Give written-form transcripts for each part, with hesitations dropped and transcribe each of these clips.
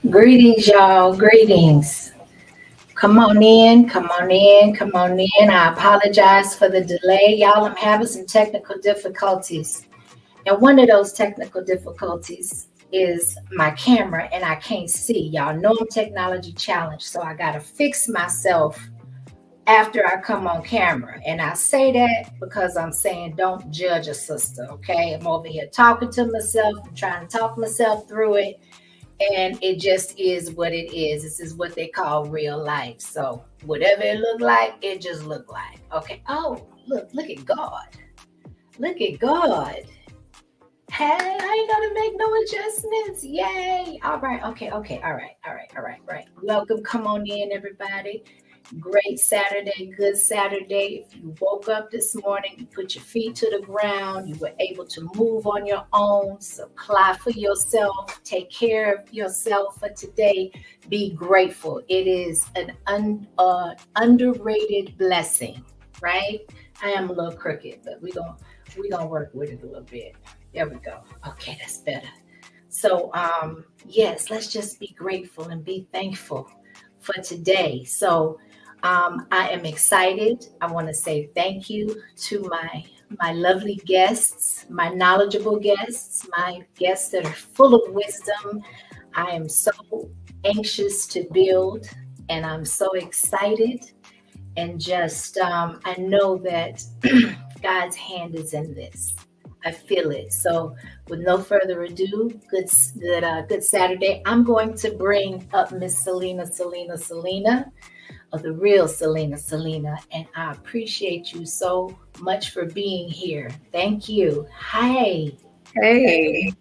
Greetings, y'all. Greetings. Come on in, come on in, come on in. I apologize for the delay. Y'all, I'm having some technical difficulties. And one of those technical difficulties is my camera, and I can't see. Y'all know I'm technology challenged, so I got to fix myself after I come on camera. And I say that because I'm saying don't judge a sister, okay? I'm over here talking to myself, I'm trying to talk myself through it, and it just is what it is. This is what they call real life. So whatever it look like, it just look like. Okay. Oh, look at God. Look at God. Hey, I ain't gonna make no adjustments. Yay. All right. Okay. Okay. All right. All right. All right. Right. Welcome. Come on in, everybody. Great Saturday, good Saturday. If you woke up this morning, you put your feet to the ground, you were able to move on your own, supply for yourself, take care of yourself for today. Be grateful. It is an underrated blessing, right? I am a little crooked, but we gonna work with it a little bit. There we go. Okay, that's better. So yes, let's just be grateful and be thankful for today. So I am excited. I want to say thank you to my lovely guests, my knowledgeable guests, my guests that are full of wisdom. I am so anxious to build, and I'm so excited. And just I know that God's hand is in this. I feel it. So, with no further ado, good Saturday. I'm going to bring up Miss Selena, the real Selena, and I appreciate you so much for being here. Thank you. Hi. Hey,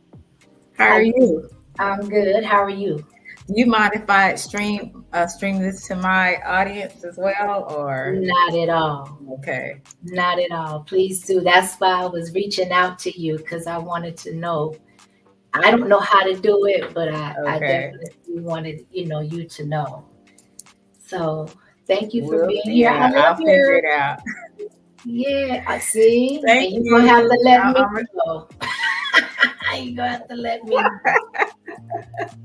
how How are you? you? I'm good. How are you? Do you mind if I stream this to my audience as well, or Not at all. okay? Not at all. Please do. That's why I was reaching out to you because I wanted to know. I don't know how to do it, but I Okay, definitely wanted, you to know. So thank you for well, being here. I yeah, love I'll figure your it out. yeah, I see. Thank And you're gonna have you. to let me know. You're gonna have to let me know.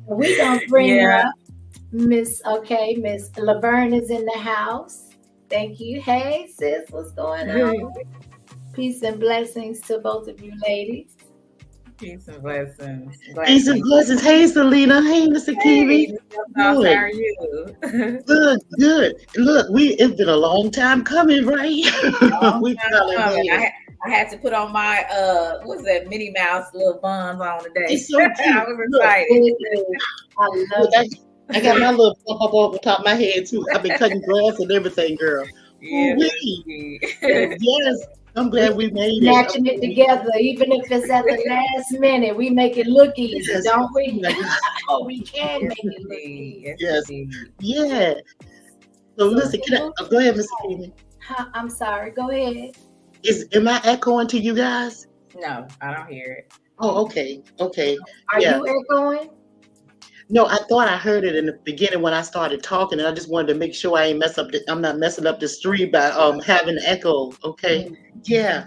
We gonna bring Yeah, up Miss Laverne is in the house. Thank you. Hey sis, what's going on? Peace and blessings to both of you ladies. peace and blessings. Glad Peace to and meet you. blessings. Hey, Selena. Hey, Mr. Hey, Kiwi. Miss Sauce, how Good, are you? good, good. Look, it's been a long time coming, right? Long We time finally coming. made it. I had to put on my what's that Minnie Mouse little buns on today. It's so I cute. was Look, excited. It is. I look, love it. I got my little pump up on the top of my head too. I've been cutting grass and everything, girl. Ooh Yeah, that's wee. sweet. Yes, I'm We glad we made it. snatching it together, even if it's at the last minute. We make it look easy, Yes, don't we? like we, Oh, we can Yes, make it look indeed. easy. Yes, yes, indeed. yeah. So So listen, can I? who? Go ahead, Mr. Kiwi. I'm sorry. Go ahead. Am I echoing to you guys? No, I don't hear it. Oh, okay, okay, Are yeah. you echoing? No, I thought I heard it in the beginning when I started talking, and I just wanted to make sure I ain't mess up. I'm not messing up the stream by having echo. Okay, Mm, yeah.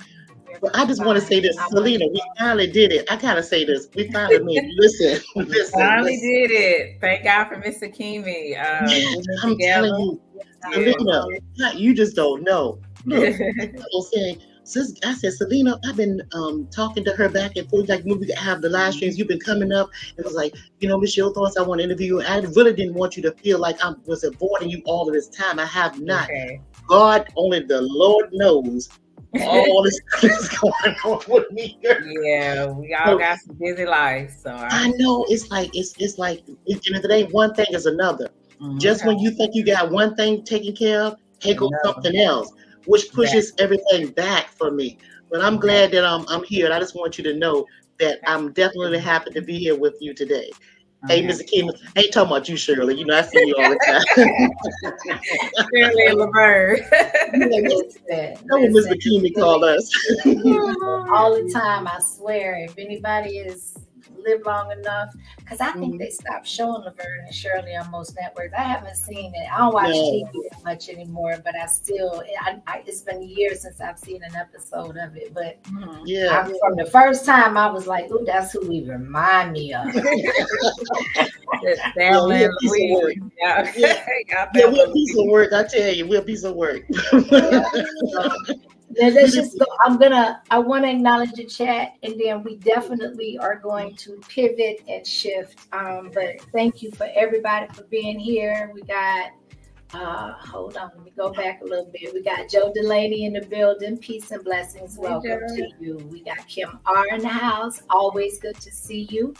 But I you're just want to say fine. this, I wasn't. Selena. We finally did it. I gotta say this. We finally made it. Listen, We listen, finally listen. did it. Thank God for Mr. Kimi Yes, getting it I'm telling together. you, Yes. Selena. You just don't know. Look, I was saying, sis. I said, Selena. I've been talking to her back and forth. Like when we have the live streams, you've been coming up. It was like, Miss Your Thoughts. I want to interview you. I really didn't want you to feel like I was avoiding you all of this time. I have not. Okay. God, only the Lord knows all this stuff is going on with me. Yeah, we all So got some busy lives, so I I understand. know it's like if it ain't one thing is another. Just Okay. when you think you got one thing taken care of, here goes Another. something else, which pushes Exactly. everything back for me. But I'm Exactly. glad that I'm here, and I just want you to know that I'm definitely happy to be here with you today. I'm Hey, happy. Mr. King, I ain't talking about you, Shirley. I see you all the time. Shirley and Laverne. Yeah, Listen, that's what listen. Mr. King called us. All the time. I swear, if anybody is lived long enough, because I think Mhm. they stopped showing Laverne and Shirley on most networks. I haven't seen it. I don't watch No, TV that much anymore, but it's been years since I've seen an episode of it. But Mhm. yeah. from the first time, I was like, "Ooh, that's who we remind me of." Thelma and piece of work. Louise. Yeah, Yeah, y'all yeah, Thelma we're a and piece of work. I tell you, we're a piece of work. Yeah. So, now let's just go. I want to acknowledge the chat, and then we definitely are going to pivot and shift. But thank you for everybody for being here. We got, hold on, let me go back a little bit. We got Joe Delaney in the building. Peace and blessings. Hey, Welcome Joe. to you. We got Kim R in the house. Always good to see you.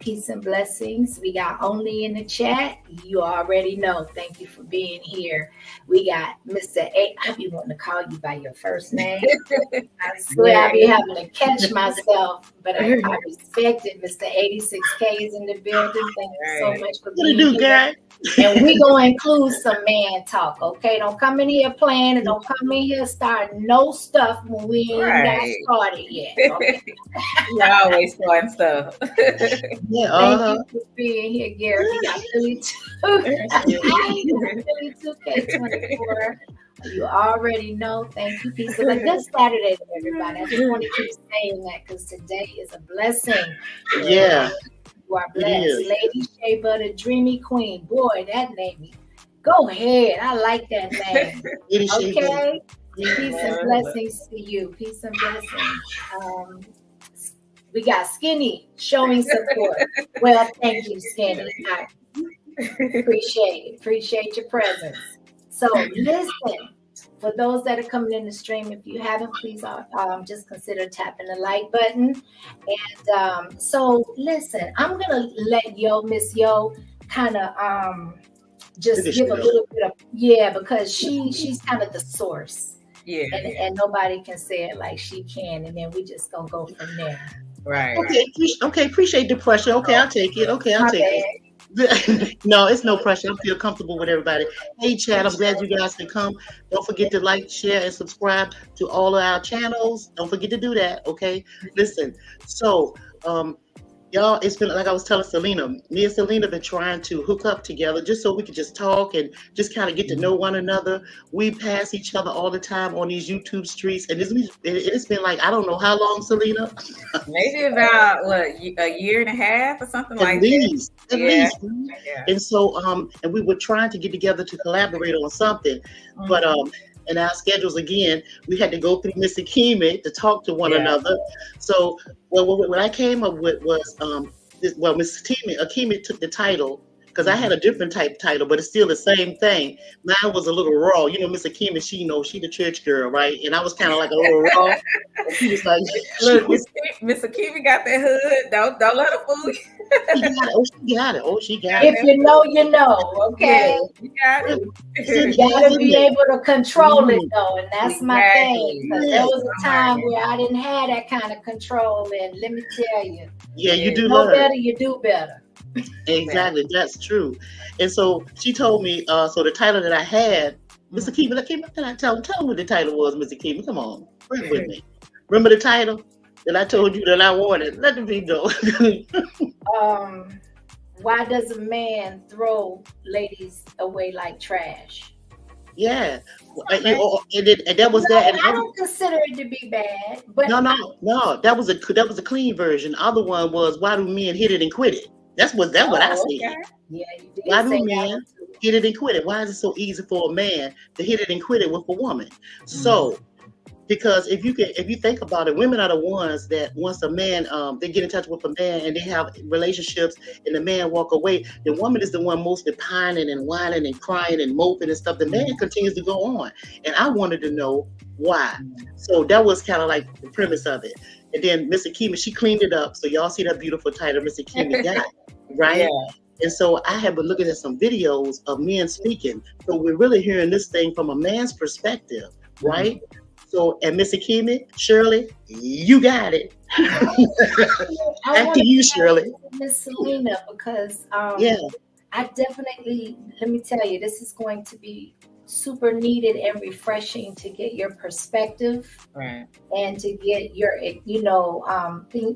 Peace and blessings. We got Only in the chat. You already know. Thank you for being here. We got Mr. A. I be wanting to call you by your first name. I swear I be having to catch myself, but I respect it. Mr. 86K is in the building. Thank you so much for What do you being do, here. guy? And we gonna include some man talk, okay? Don't come in here playing and don't come in here starting no stuff when we ain't got started yet. Okay? You always starting stuff. Yeah, Thank you for being here, Gary. We got Philly 2K24. You already know. Thank you, peace. Like good Saturday to everybody. I just want to keep saying that because today is a blessing. yeah. You are blessed. Lady Sheba, the Dreamy Queen. Boy, that name. Go ahead. I like that name. Okay. Peace and blessings to you. Peace and blessings. We got Skinny showing support. Well, thank you, Skinny. I appreciate it. Appreciate your presence. So listen, for those that are coming in the stream, if you haven't, please just consider tapping the like button. And so listen, I'm gonna let Miss Yo kind of just give a little bit of because she's kind of the source. Yeah. And nobody can say it like she can, and then we just gonna go from there. Right. Okay, appreciate the pressure. Okay, I'll take it. Okay, I'll take it. No, it's no pressure. I feel comfortable with everybody. Hey, chat, I'm glad you guys can come. Don't forget to like, share, and subscribe to all of our channels. Don't forget to do that, okay? Listen, so, y'all, it's been like I was telling Selena. Me and Selena have been trying to hook up together just so we could just talk and just kind of get to know one another. We pass each other all the time on these YouTube streets, and it's been like I don't know how long, Selena. Maybe about a year and a half or something like that. At least. And so, and we were trying to get together to collaborate on something, but in our schedules again, we had to go through Miss Akimi to talk to one another. So, what I came up with was, Miss Akimi took the title because I had a different type title, but it's still the same thing. Mine was a little raw. You know, Miss Akimi, she the church girl, right? And I was kind of like a little raw. And she was like, "Look, Miss Akimi got that hood. Don't let her fool you." She got it. She got it. If you know, you know. Okay, you got it. You gotta be able to control it though, and that's my thing. Because there was a time where I didn't have that kind of control, and let me tell you, you do know better, you do better. Exactly, that's true. And so she told me, so the title that I had, Mr. Keeman, tell him what the title was, Mr. Keeman. Come on, bring it with me. Remember the title that I told you that I wanted? Let the beat go. Why does a man throw ladies away like trash? Yeah, and that was that. And I don't consider it to be bad, but no, that was a clean version. The other one was why do men hit it and quit it? That's what I said. Yeah, you did. Why do men hit it and quit it? Why is it so easy for a man to hit it and quit it with a woman? So, because if you think about it, women are the ones that once a man they get in touch with a man and they have relationships and the man walk away, the woman is the one mostly pining and whining and crying and moping and stuff. The man continues to go on, and I wanted to know why. So that was kind of like the premise of it. And then Miss Akimi, she cleaned it up. So y'all see that beautiful title, Miss Akimi got it, right? Yeah. And so I have been looking at some videos of men speaking. So we're really hearing this thing from a man's perspective, right? So, and Miss Akimi, Shirley, you got it. After you, Shirley. Miss Selena, because I definitely, let me tell you, this is going to be super needed and refreshing to get your perspective, right? And to get your,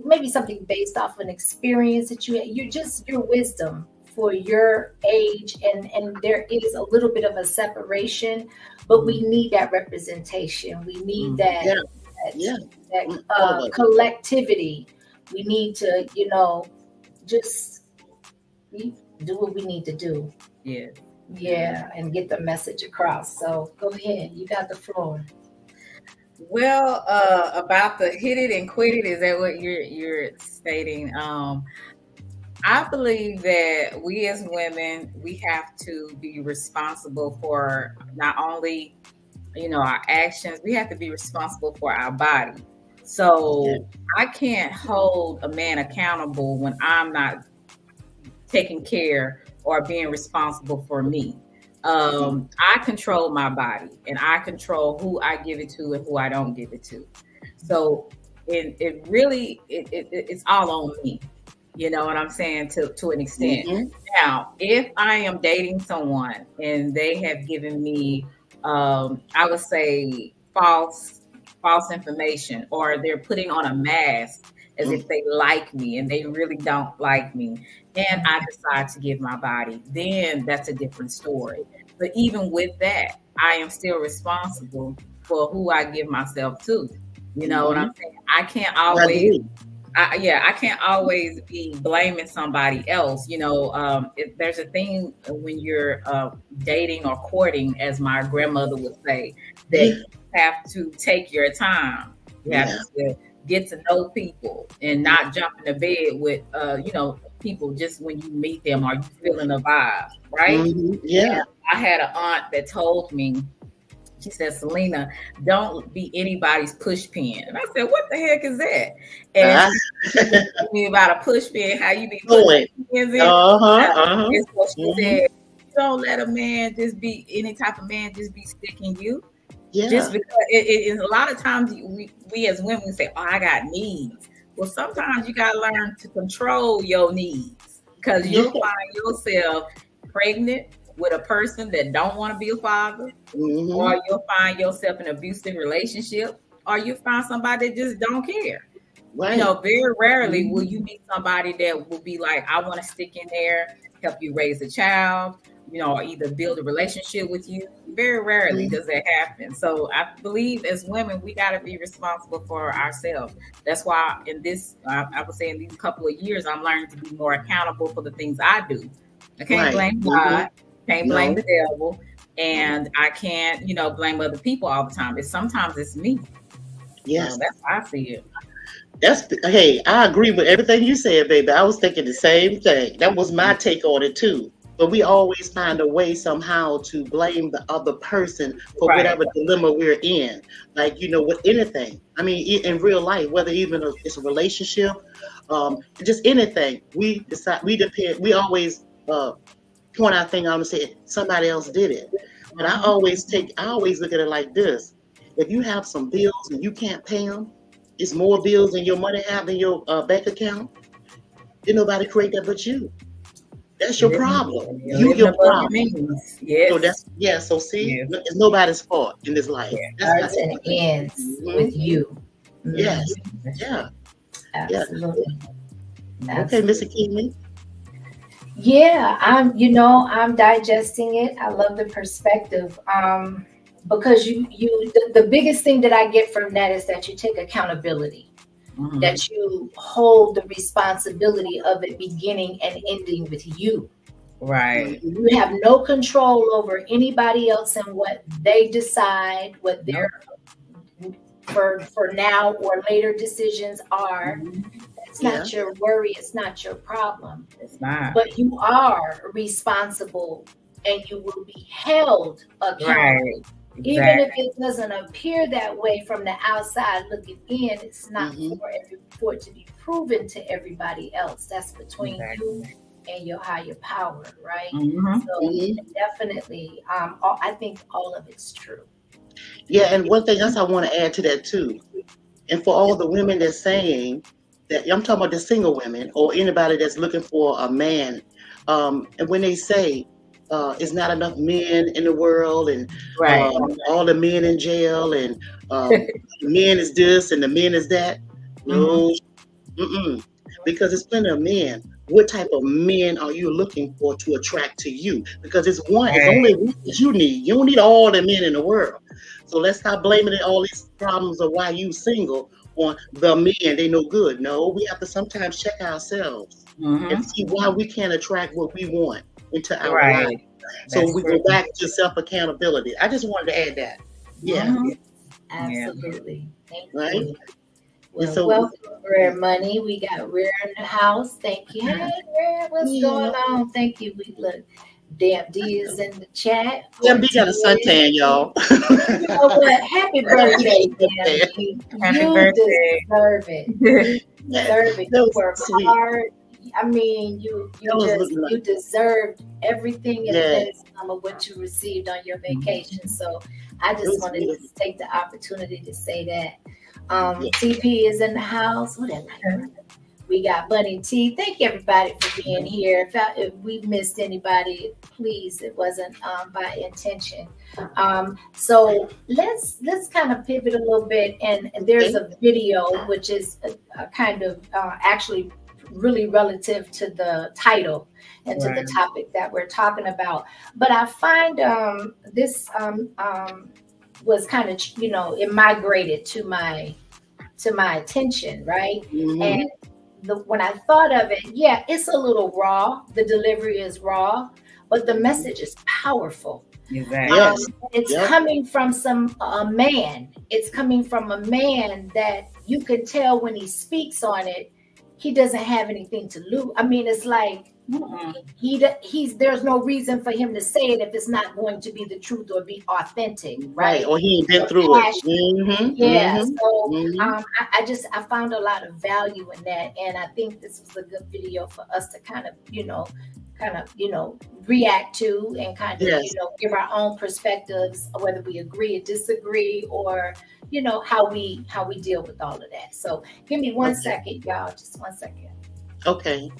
maybe something based off an experience that your wisdom for your age, and there is a little bit of a separation, but we need that representation. We need that collectivity. We need to, just do what we need to do. Yeah. Yeah, and get the message across. So go ahead, you got the floor. Well, about the hit it and quit it, is that what you're stating? I believe that we as women, we have to be responsible for not only, our actions, we have to be responsible for our body. So I can't hold a man accountable when I'm not taking care or being responsible for me. I control my body, and I control who I give it to and who I don't give it to. So it really it's all on me. You know what I'm saying? To an extent. Mm-hmm. Now, if I am dating someone and they have given me, I would say false information, or they're putting on a mask as if they like me and they really don't like me, and I decide to give my body, then that's a different story. But even with that, I am still responsible for who I give myself to. You know what I'm saying? I can't always. I can't always be blaming somebody else. If there's a thing when you're dating or courting, as my grandmother would say, that you have to take your time. You have to get to know people and not jump into bed with, people just when you meet them or you feeling a vibe, right? Yeah. And I had an aunt that told me, she said, Selena, don't be anybody's push pin. And I said, what the heck is that? And she told me about a push pin, how you be putting pins in. And so she said, don't let a man just be, any type of man just be sticking you. Yeah. Just because it a lot of times we as women, we say, oh, I got needs. Well, sometimes you got to learn to control your needs, because you'll find yourself pregnant with a person that don't want to be a father, or you'll find yourself in an abusive relationship, or you find somebody that just don't care. Right. Very rarely will you meet somebody that will be like, I want to stick in there, help you raise a child, or either build a relationship with you. Very rarely does that happen. So I believe as women, we got to be responsible for ourselves. That's why in this, I would say in these couple of years, I'm learning to be more accountable for the things I do. I can't blame God. Can't blame the devil, and I can't, blame other people all the time. Sometimes it's me. Yes, that's how I see it. Hey, I agree with everything you said, baby. I was thinking the same thing. That was my take on it too. But we always find a way somehow to blame the other person for whatever dilemma we're in. Like, with anything. I mean, in real life, whether even it's a relationship, just anything, we always point our thing out and say somebody else did it. But I always look at it like this: if you have some bills and you can't pay them, it's more bills than your money have in your bank account. Did nobody create that but you? That's your problem. Your problem. Yes. So see, it's nobody's fault in this life. Starts and ends with you. Yes. Yeah. Absolutely. Okay, Mr. Keeley. Yeah, I'm digesting it. I love the perspective. Because the biggest thing that I get from that is that you take accountability, that you hold the responsibility of it beginning and ending with you. Right. You have no control over anybody else and what they decide, what their for now or later decisions are. It's not your worry. It's not your problem. It's not. But you are responsible, and you will be held accountable. Right. Exactly. Even if it doesn't appear that way from the outside looking in, it's not for it to be proven to everybody else. That's between you and your higher power, right? So definitely, I think all of it's true. Yeah, and one thing else I want to add to that too, and for all the women that's saying that, I'm talking about the single women or anybody that's looking for a man, and when they say it's not enough men in the world, and all the men in jail, and the men is this and the men is that. No, because there's plenty of men. What type of men are you looking for to attract to you? Because it's only one that you need. You don't need all the men in the world. So let's stop blaming all these problems of why you single on the men, they no good. No, we have to sometimes check ourselves and see why we can't attract what we want into our life. So we go back to self-accountability. I just wanted to add that. Yeah. Absolutely. Thank right? you. Well, so, welcome, Rare Money. We got Rare in the house. Thank you. Hey, Rare, what's going on? Thank you. We look. Damn D is in the chat. Damn D got a suntan, y'all. You know what? Happy birthday, Damn D. You deserve it. You deserve it. You work hard. I mean, you deserved everything and then some of what you received on your vacation. So I just wanted to take the opportunity to say that. TP is in the house. What that like? We got Bunny T. Thank you everybody for being here. If we missed anybody, please, it wasn't by intention. So let's kind of pivot a little bit, and there's a video which is a kind of actually really relative to the title and to the topic that we're talking about. But I find this was kind of, it migrated to my attention, right? And when I thought of it, it's a little raw. The delivery is raw, but the message is powerful. Exactly. It's coming from a man. It's coming from a man that you can tell when he speaks on it, he doesn't have anything to lose. I mean, it's like there's no reason for him to say it if it's not going to be the truth or be authentic, right? Or he ain't been through it. So I found a lot of value in that, and I think this was a good video for us to kind of react to and kind of give our own perspectives, whether we agree or disagree, or how we deal with all of that. So give me 1 second, y'all, just 1 second. Okay.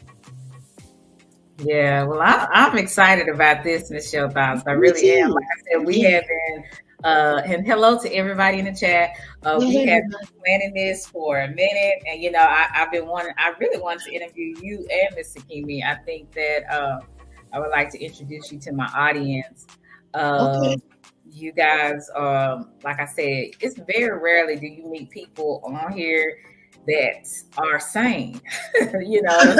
Yeah, well, I'm excited about this, Ms. Showtime. I really am. Like I said, we have been, and hello to everybody in the chat. We have been planning this for a minute, and I really wanted to interview you and Ms. Sakimi. I think that I would like to introduce you to my audience. You guys, like I said, it's very rarely do you meet people on here that are sane. You know what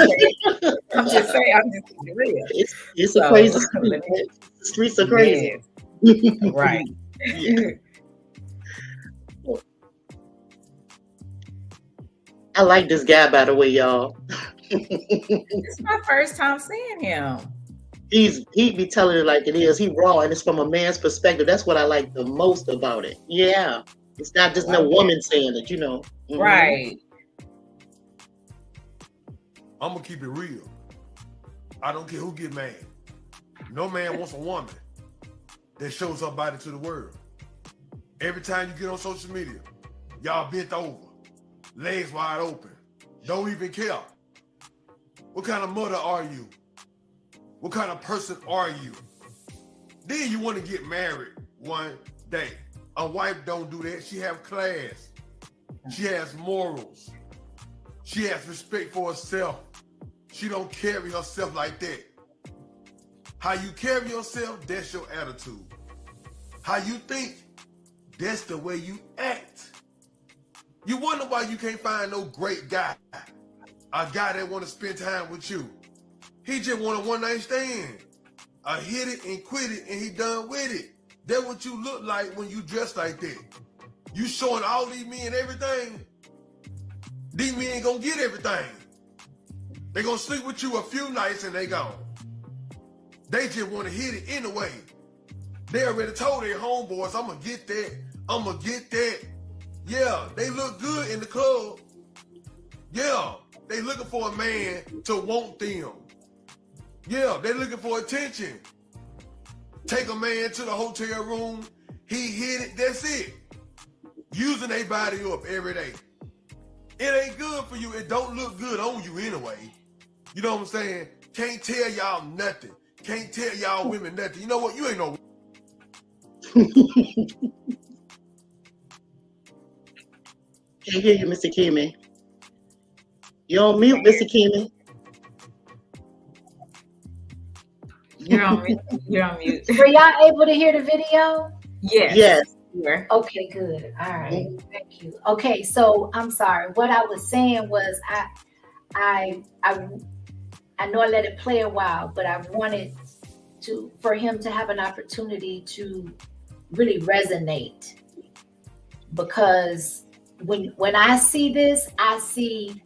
I'm saying? I'm just being real. It's a crazy street. The streets are crazy. Right. I like this guy, by the way, y'all. It's my first time seeing him. He be telling it like it is. He raw, and it's from a man's perspective. That's what I like the most about it. Yeah. It's not just no woman saying it, Right. I'm gonna keep it real. I don't care who get mad. No man wants a woman that shows her body to the world. Every time you get on social media, y'all bent over, legs wide open, don't even care. What kind of mother are you? What kind of person are you? Then you want to get married one day. A wife don't do that. She have class. She has morals. She has respect for herself. She don't carry herself like that. How you carry yourself, that's your attitude. How you think, that's the way you act. You wonder why you can't find no great guy. A guy that want to spend time with you. He just want a one-night stand. Hit it and quit it and he done with it. That's what you look like when you dress like that. You showing all these men everything. These men gonna get everything. They gonna sleep with you a few nights and they gone. They just want to hit it anyway. They already told their homeboys, I'm gonna get that. I'm gonna get that. Yeah, they look good in the club. Yeah, they looking for a man to want them. Yeah, they looking for attention. Take a man to the hotel room. He hit it, that's it. Using their body up every day. It ain't good for you. It don't look good on you anyway. You know what I'm saying? Can't tell y'all nothing. Can't tell y'all women nothing. You know what? You ain't no. Can't hear you, Mr. Kimmy. You're on mute, Mr. Kimmy. You're on mute. Were y'all able to hear the video? Yes. Yes. Here. Okay, good. All right. Thank you. Okay, so I'm sorry. What I was saying was I I know I let it play a while, but I wanted for him to have an opportunity to really resonate, because when I see this, I see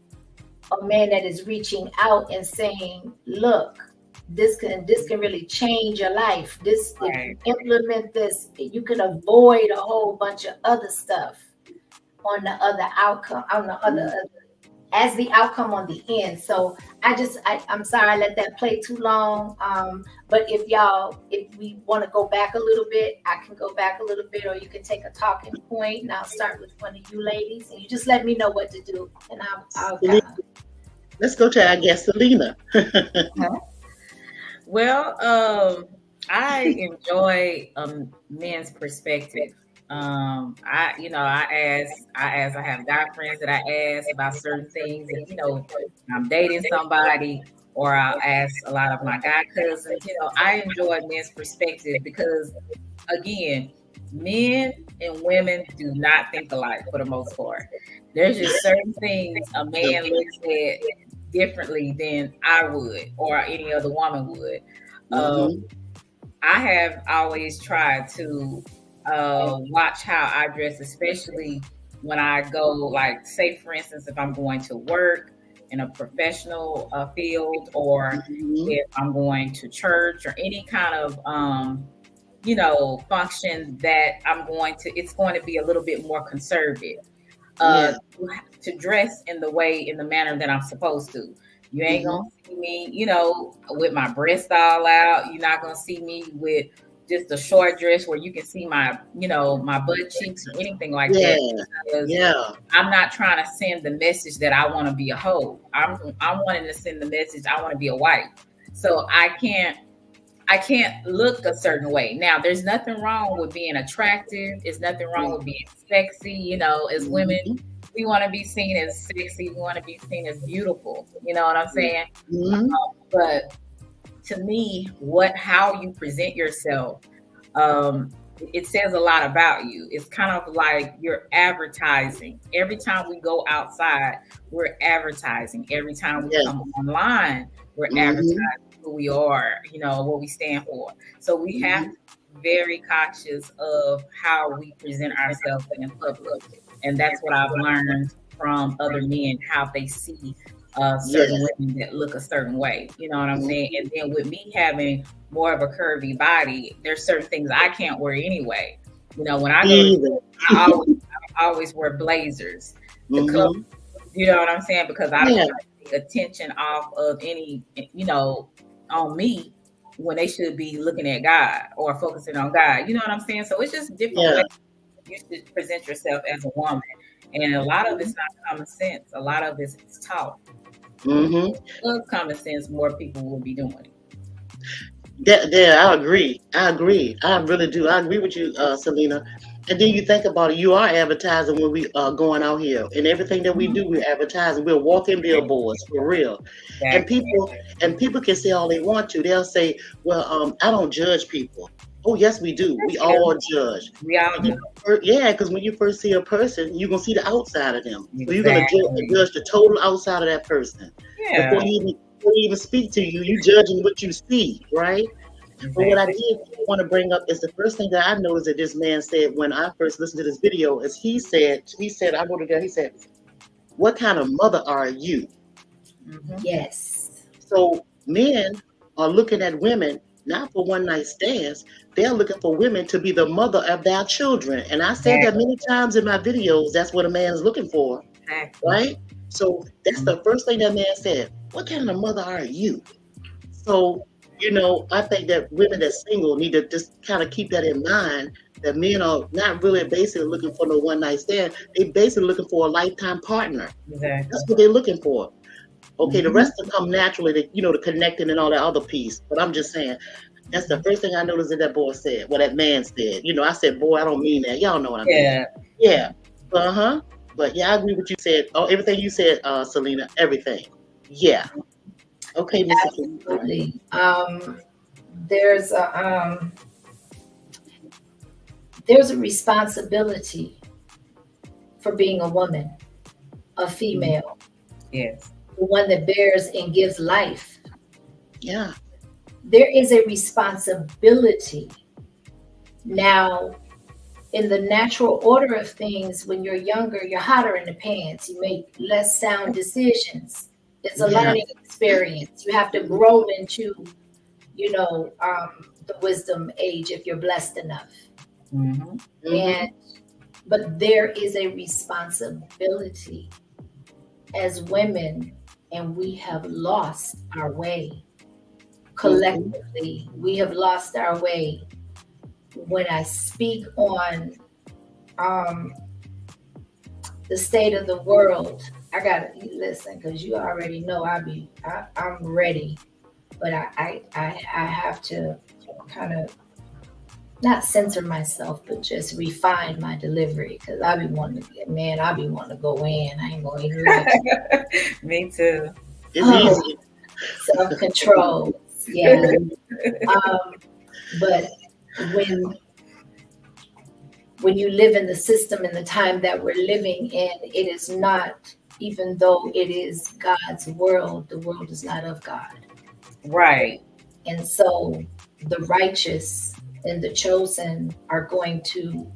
a man that is reaching out and saying, look, this can really change your life. This, if you implement this, you can avoid a whole bunch of other stuff on the other outcome, on the other as the outcome on the end. So I'm sorry I let that play too long. But if we want to go back a little bit, I can go back a little bit, or you can take a talking point, and I'll start with one of you ladies, and you just let me know what to do, and I'll kind of. Let's go to, I guess, Selena. Well, I enjoy men's perspective. I have guy friends that I ask about certain things. If, I'm dating somebody, or I'll ask a lot of my guy cousins. I enjoy men's perspective because, again, men and women do not think alike for the most part. There's just certain things a man looks at differently than I would, or any other woman would. I have always tried to watch how I dress, especially when I go, like, say, for instance, if I'm going to work in a professional field, or if I'm going to church, or any kind of function that it's going to be a little bit more conservative. To dress in the manner that I'm supposed to. You ain't gonna see me, with my breast all out. You're not gonna see me with just a short dress where you can see my, my butt cheeks or anything like that. Because I'm not trying to send the message that I want to be a hoe. I'm wanting to send the message I want to be a wife. So I can't look a certain way. Now, there's nothing wrong with being attractive. There's nothing wrong with being sexy. As women, we want to be seen as sexy. We want to be seen as beautiful. You know what I'm saying? But to me, how you present yourself, it says a lot about you. It's kind of like you're advertising. Every time we go outside, we're advertising. Every time we come online, we're advertising who we are, what we stand for. So we have to be very cautious of how we present ourselves in public. And that's what I've learned from other men, how they see certain women that look a certain way. You know what I'm saying? And then with me having more of a curvy body, there's certain things I can't wear anyway. When I go I always wear blazers to cover, you know what I'm saying? Because I don't want to take attention off of any, on me, when they should be looking at God or focusing on God. You know what I'm saying? So it's just different ways you should present yourself as a woman. And a lot of it's not common sense. A lot of it's taught. With common sense, more people will be doing it. I agree. I really do. I agree with you, Selena. And then you think about it, you are advertising when we are going out here, and everything that we do, we're advertising. We're walking billboards, for real. Exactly. And people can say all they want to. They'll say, well, I don't judge people. Oh, yes, we do. We all judge. We all do. Yeah, because when you first see a person, you're going to see the outside of them. Exactly. So you're going to judge the total outside of that person. Yeah. Before you even speak to you, you're judging what you see, right? Exactly. But what I did want to bring up is the first thing that I noticed that this man said when I first listened to this video is he said, I wrote it down, he said, what kind of mother are you? Yes. So men are looking at women not for one night stands. They're looking for women to be the mother of their children. And I said that many times in my videos, that's what a man is looking for, right? So that's the first thing that man said. What kind of mother are you? So, I think that women that's single need to just kind of keep that in mind, that men are not really basically looking for no one night stand. They're basically looking for a lifetime partner. Exactly. That's what they're looking for. Okay, the rest will come naturally, the connecting and all that other piece. But I'm just saying, that's the first thing I noticed that boy said, that man said. I said, boy, I don't mean that. Y'all know what I mean. Yeah. But yeah, I agree with what you said. Oh, everything you said, Selena, everything. Yeah. Okay, Mr. Absolutely. There's there's a responsibility for being a woman, a female, Yes. the one that bears and gives life. Yeah. There is a responsibility. Now, in the natural order of things, when you're younger, you're hotter in the pants. You make less sound decisions. It's a learning experience. You have to grow into, the wisdom age if you're blessed enough. Mm-hmm. But there is a responsibility as women, and we have lost our way. Collectively, we have lost our way. When I speak on the state of the world, I gotta listen, because you already know I'm ready, but I have to kind of not censor myself, but just refine my delivery, because I be wanting to go in. I ain't gonna even lie. Me too. It's easy. Self-control, yeah. But when you live in the system in the time that we're living in, it is not, even though it is God's world, the world is not of God. Right. And so the righteous and the chosen we're going to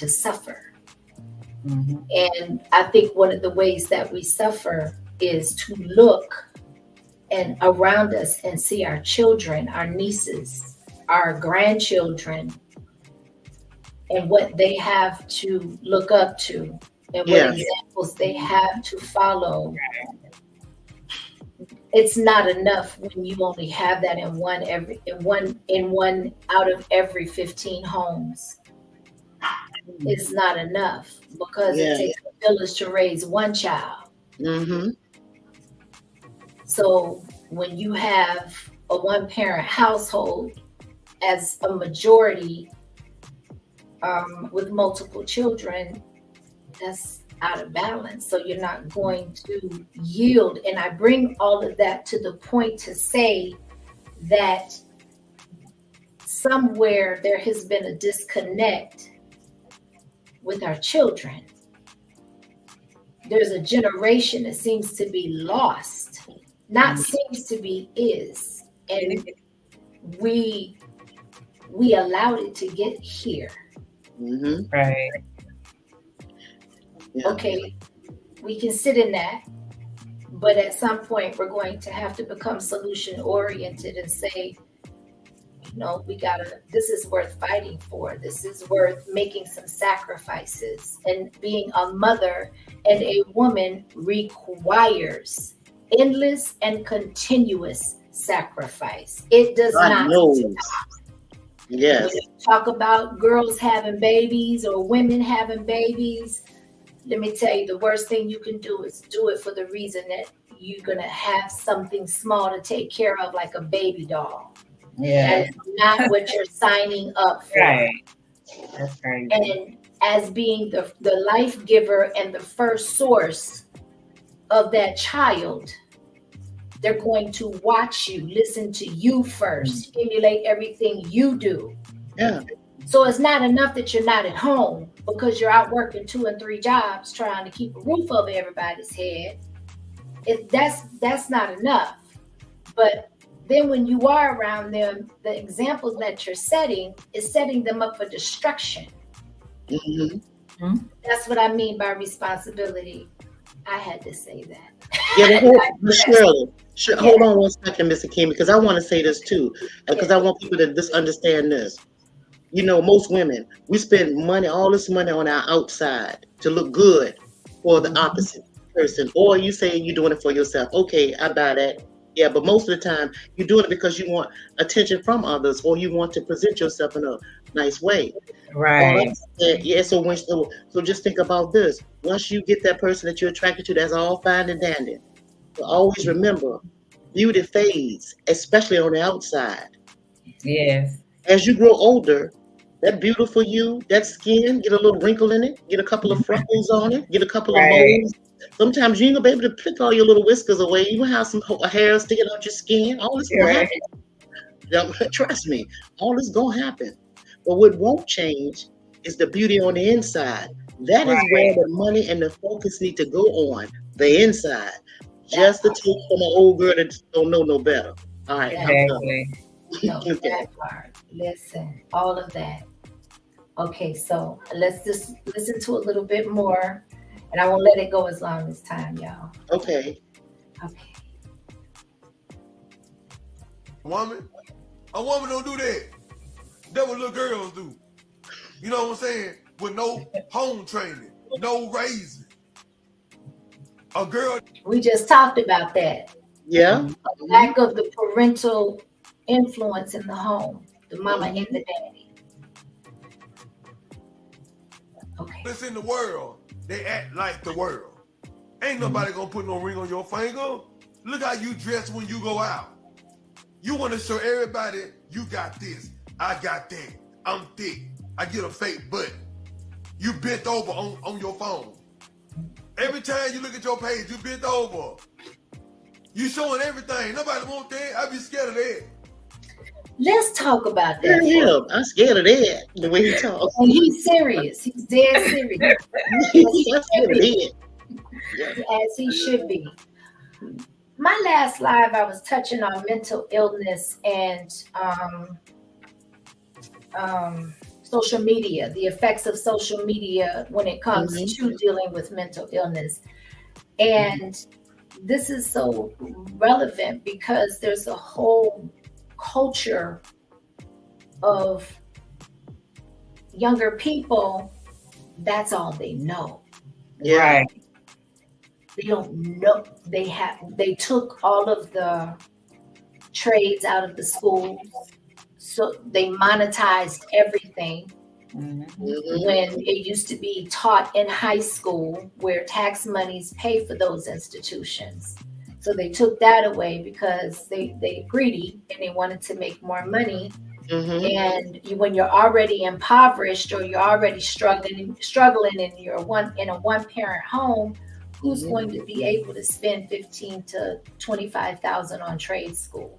suffer. Mm-hmm. And I think one of the ways that we suffer is to look and around us and see our children, our nieces, our grandchildren, and what they have to look up to, and what examples they have to follow. It's not enough when you only have that in one out of every 15 homes. It's not enough, because it takes a village to raise one child. Mm-hmm. So when you have a one-parent household as a majority, with multiple children, that's out of balance. So you're not going to yield. And I bring all of that to the point to say that somewhere there has been a disconnect with our children. There's a generation that seems to be lost, not seems to be, is. And we allowed it to get here. Mm-hmm. Right. Yeah. Okay, we can sit in that, but at some point we're going to have to become solution oriented and say, this is worth fighting for. This is worth making some sacrifices. And being a mother and a woman requires endless and continuous sacrifice. It does not stop. Yes. When you talk about girls having babies or women having babies, let me tell you, the worst thing you can do is do it for the reason that you're going to have something small to take care of, like a baby doll. Yeah. That is not what you're signing up for. Right. That's right. And as being the life giver and the first source of that child, they're going to watch you, listen to you first, emulate everything you do. Yeah. So it's not enough that you're not at home because you're out working 2 and 3 jobs trying to keep a roof over everybody's head. That's not enough. But then when you are around them, the examples that you're setting is setting them up for destruction. Mm-hmm. That's what I mean by responsibility. I had to say that. Yeah, Shirley, hold on one second, Mr. King, because I want to say this too, because I want people to just understand this. Most women, we spend all this money on our outside to look good for the opposite person, or you say you're doing it for yourself. Okay, I buy that. Yeah, but most of the time you're doing it because you want attention from others, or you want to present yourself in a nice way. Right. Yeah. So just think about this. Once you get that person that you're attracted to, that's all fine and dandy. But always remember, beauty fades, especially on the outside. Yes. As you grow older, that beautiful you, that skin, get a little wrinkle in it, get a couple of freckles on it, get a couple of moles. Sometimes you ain't gonna be able to pick all your little whiskers away. You gonna have some hair sticking out your skin. All this gonna happen. Trust me, all this gonna happen. But what won't change It's the beauty on the inside. That is where the money and the focus need to go on, the inside. Just to take from an old girl that don't know no better. All right, Exactly. No, that part. Listen, all of that. Okay, so let's just listen to a little bit more, and I won't let it go as long as time, y'all. Okay. Okay. A woman don't do that. That's what little girls do. You know what I'm saying? With no home training, no raising. A girl. We just talked about that. Yeah. A lack of the parental influence in the home, the mama and the daddy. Okay. It's in the world. They act like the world. Ain't nobody gonna put no ring on your finger. Look how you dress when you go out. You want to show everybody you got this, I got that, I'm thick, I get a fake butt. You bent over on your phone. Every time you look at your page, you bent over. You showing everything. Nobody want that. I be scared of that. Let's talk about that. Yeah, I'm scared of that. The way he talks. And he's serious. He's dead serious. I'm scared of that. As he should be. My last live, I was touching on mental illness and social media, the effects of social media when it comes to dealing with mental illness. And this is so relevant because there's a whole culture of younger people, that's all they know. Yeah. Right. They don't know. They took all of the trades out of the schools, so they monetized everything. When it used to be taught in high school, where tax monies pay for those institutions. So they took that away because they greedy and they wanted to make more money. And when you're already impoverished or you're already struggling in a one parent home, who's going to be able to spend $15,000 to $25,000 on trade school?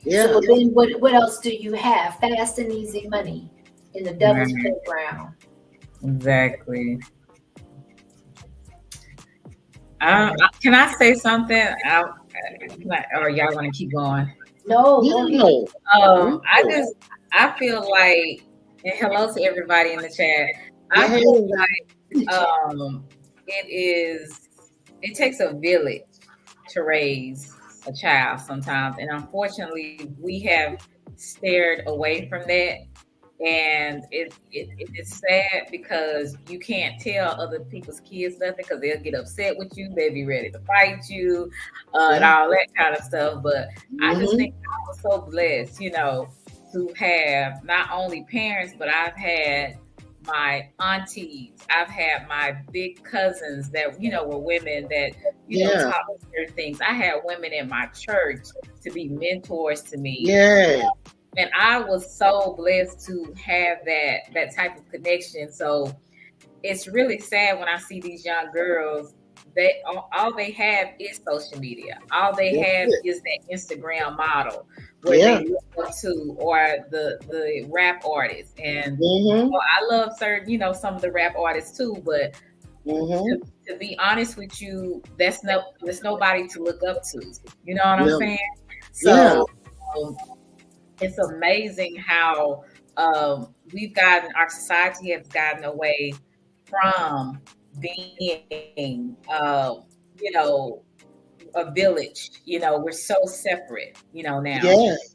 Yeah. So then what else do you have? Fast and easy money in the devil's playground. Exactly. Can I say something? Or y'all want to keep going? No. I feel like, and hello to everybody in the chat. I feel like it takes a village to raise a child sometimes, and unfortunately we have stared away from that, and it's sad because you can't tell other people's kids nothing because they'll get upset with you, they'll be ready to fight you, and all that kind of stuff. But I just think I was so blessed, to have not only parents, but I've had my aunties, I've had my big cousins that were women that taught me certain things. I had women in my church to be mentors to me. And I was so blessed to have that type of connection. So it's really sad when I see these young girls, all they have is social media. All they have is that Instagram model where they look up to, or the rap artists. And I love certain, some of the rap artists too, but to be honest with you, there's nobody to look up to. You know what I'm saying? So it's amazing how our society has gotten away from being, a village. We're so separate, now.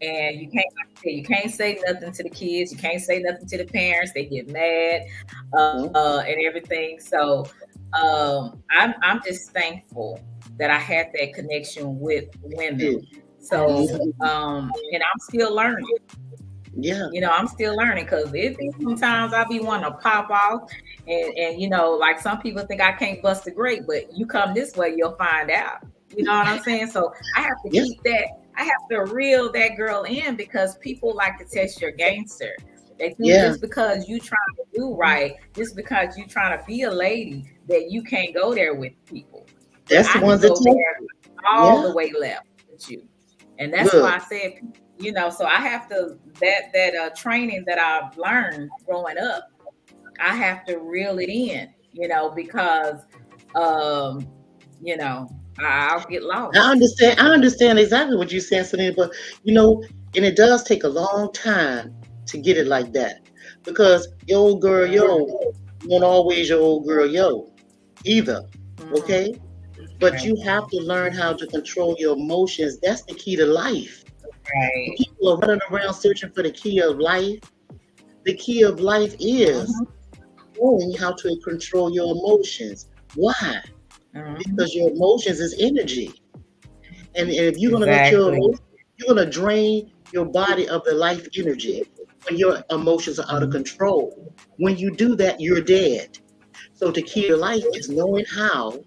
And you can't say nothing to the kids. You can't say nothing to the parents. They get mad and everything. So I'm just thankful that I had that connection with women. So and I'm still learning. I'm still learning because sometimes I be wanting to pop off and like some people think I can't bust a grape, but you come this way, you'll find out. You know what I'm saying? So I have to keep that. I have to reel that girl in because people like to test your gangster. They think just because you trying to do right, just because you trying to be a lady, that you can't go there with people. That's the ones that all the way left with you. And that's why I said, so I have to, that training that I've learned growing up, I have to reel it in, because, I'll get lost. I understand exactly what you're saying, Selena, but, and it does take a long time to get it like that, because your old girl, won't always your old girl, either. Okay. But you have to learn how to control your emotions. That's the key to life. Right. People are running around searching for the key of life. The key of life is knowing how to control your emotions. Why? Because your emotions is energy. And if you're going to let your emotions, you're going to drain your body of the life energy when your emotions are out of control. When you do that, you're dead. So the key to life is knowing how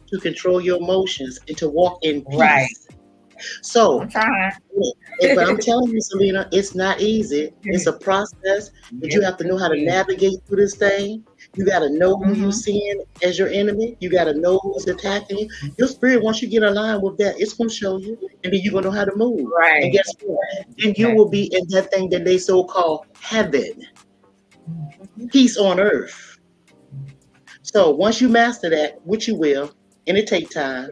to control your emotions and to walk in peace. Right. So, but I'm telling you, Selena, it's not easy. It's a process, but you have to know how to navigate through this thing. You got to know who you're seeing as your enemy. You got to know who's attacking you. Your spirit, once you get aligned with that, it's going to show you, and then you're going to know how to move. Right. And guess what? Then you will be in that thing that they so-called heaven. Peace on earth. So once you master that, which you will, and it take time,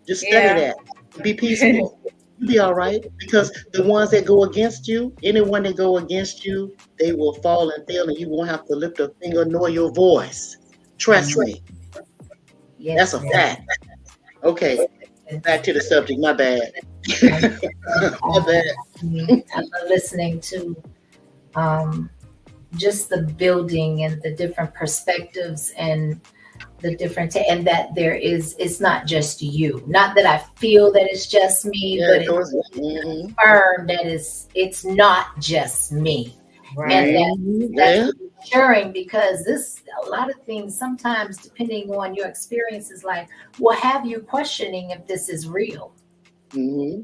just study that. Be peaceful. You'll be all right. Because the ones that go against you, anyone that go against you, they will fall and fail, and you won't have to lift a finger nor your voice. Trust me. Yes, that's a fact. Okay. Back to the subject. My bad. My bad. I'm listening to just the building and the different perspectives and the different, and that it's not just you. Not that I feel that it's just me, but it's confirmed that it's not just me. Right. And that's reassuring, because a lot of things sometimes, depending on your experiences, like, will have you questioning if this is real. I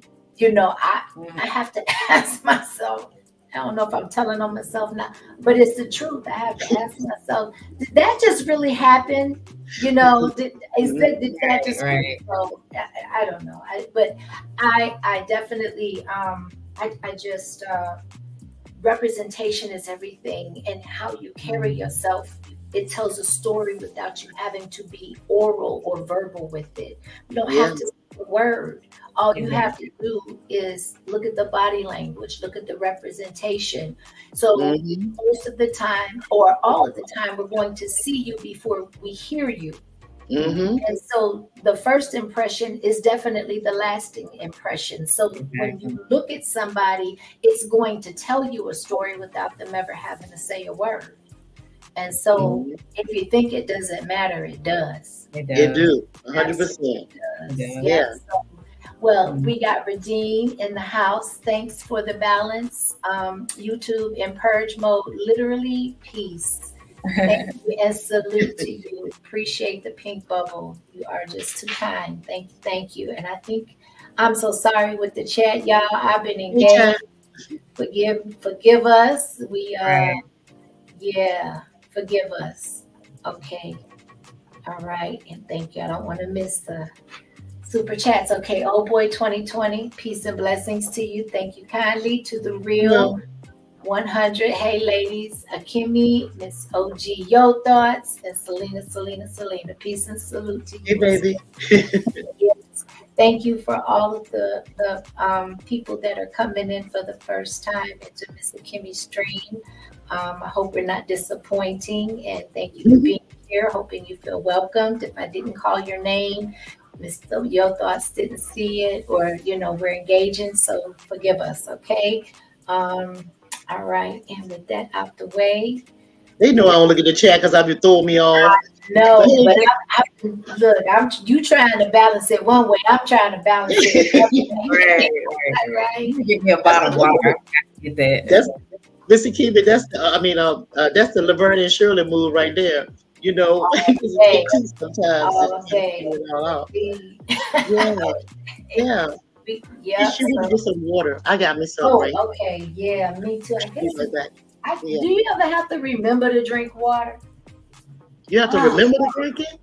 have to ask myself, I don't know if I'm telling on myself now, but it's the truth. I have to ask myself, did that just really happen? Did that just really? So I don't know. But I definitely, I just, representation is everything, and how you carry yourself. It tells a story without you having to be oral or verbal with it. You don't have to say a word. All you have to do is look at the body language, look at the representation. So most of the time, or all of the time, we're going to see you before we hear you. And so the first impression is definitely the lasting impression. So when you look at somebody, it's going to tell you a story without them ever having to say a word. And so if you think it doesn't matter, it does. It do. 100%. Yeah. So, well, we got Redeem in the house. Thanks for the balance. YouTube in purge mode, literally peace. Thank you and salute to you. Appreciate the pink bubble. You are just too kind. Thank you. And I think I'm so sorry with the chat, y'all. I've been engaged. Forgive us. Forgive us. Okay. All right. And thank you. I don't want to miss the super chats. Okay. Old boy 2020. Peace and blessings to you. Thank you kindly. To the real 100. Hey, ladies. Akimi, Miss OG, Yo Thoughts, and Selena. Peace and salute to you. Hey, baby. Yes. Thank you for all of the people that are coming in for the first time into Miss Akimi's stream. I hope we're not disappointing, and thank you for being here. Hoping you feel welcomed. If I didn't call your name, Mr. Yo Thoughts didn't see it, or we're engaging, so forgive us, okay? All right, and with that out the way, they know I don't look at the chat because I've been throwing me off. No, but you trying to balance it one way. I'm trying to balance it. Right. Give me a bottle of water. Get that. That's Mr. Keeban. That's the Laverne and Shirley move right there. Sometimes. Yeah. Yeah. You need to get some water. I got me some. Oh, right? Okay. Yeah, me too. I guess do you ever have to remember to drink water? You have to remember to drink it?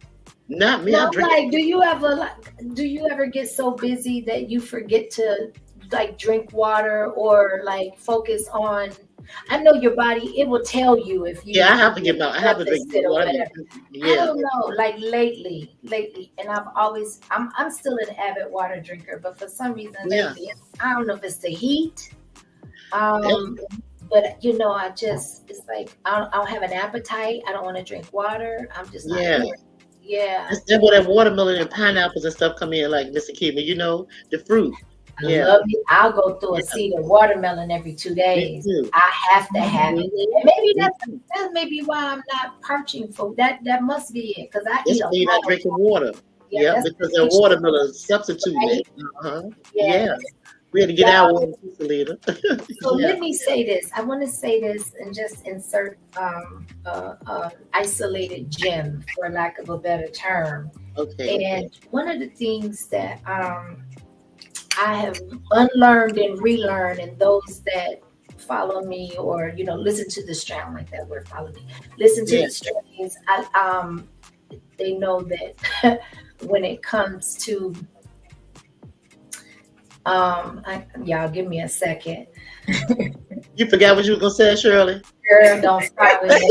Not me. No, do you ever get so busy that you forget to like drink water or like focus on. I know your body, it will tell you if you. Yeah, I have to get out. I have to drink deficit or water. whatever. I Yeah. don't know. Like lately, and I'm still an avid water drinker, but for some reason Yeah. lately, I don't know if it's the heat. Yeah. But you know, it's like I don't have an appetite. I don't want to drink water. I'm just not. Yeah. Yeah. That's where that watermelon and pineapples and stuff come in, like Mr. Kima, you know, the fruit. I Yeah. love it. I'll go through a seed of watermelon every 2 Me days. too. I have to have it. Mhm. And maybe Me that's maybe why I'm not parching for that. That must be it because I It's eat a because you're not lot. drinking water. Yeah, that's because the that issue, watermelon substitute right? it. Uh-huh. Yeah. Yeah. We had to get our water, Selena. So Yeah. let me say this. I want to say this and just insert isolated gem, for lack of a better term. Okay. And one of the things that I have unlearned and relearned, and those that follow me or listen to the stream, like that word, follow me, listen to Yeah. the streams, they know that when it comes to y'all give me a second. You forgot what you were gonna say, Shirley? Girl, don't start with me.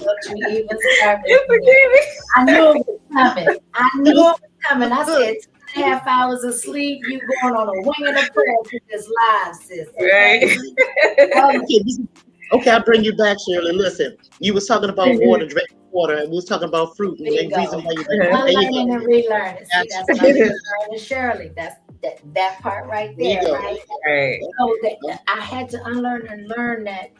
Don't you even start with me. I knew it was coming. I said 2.5 hours of sleep, you going on a wing and a prayer to this live, sis. Right. Okay, I'll bring you back, Shirley. Listen, you was talking about water, drinking water, and we was talking about fruit. And the reason why you unlearning and relearning. See, that's what I'm learning, Shirley. That's that part right there, right? Right. So that I had to unlearn and learn that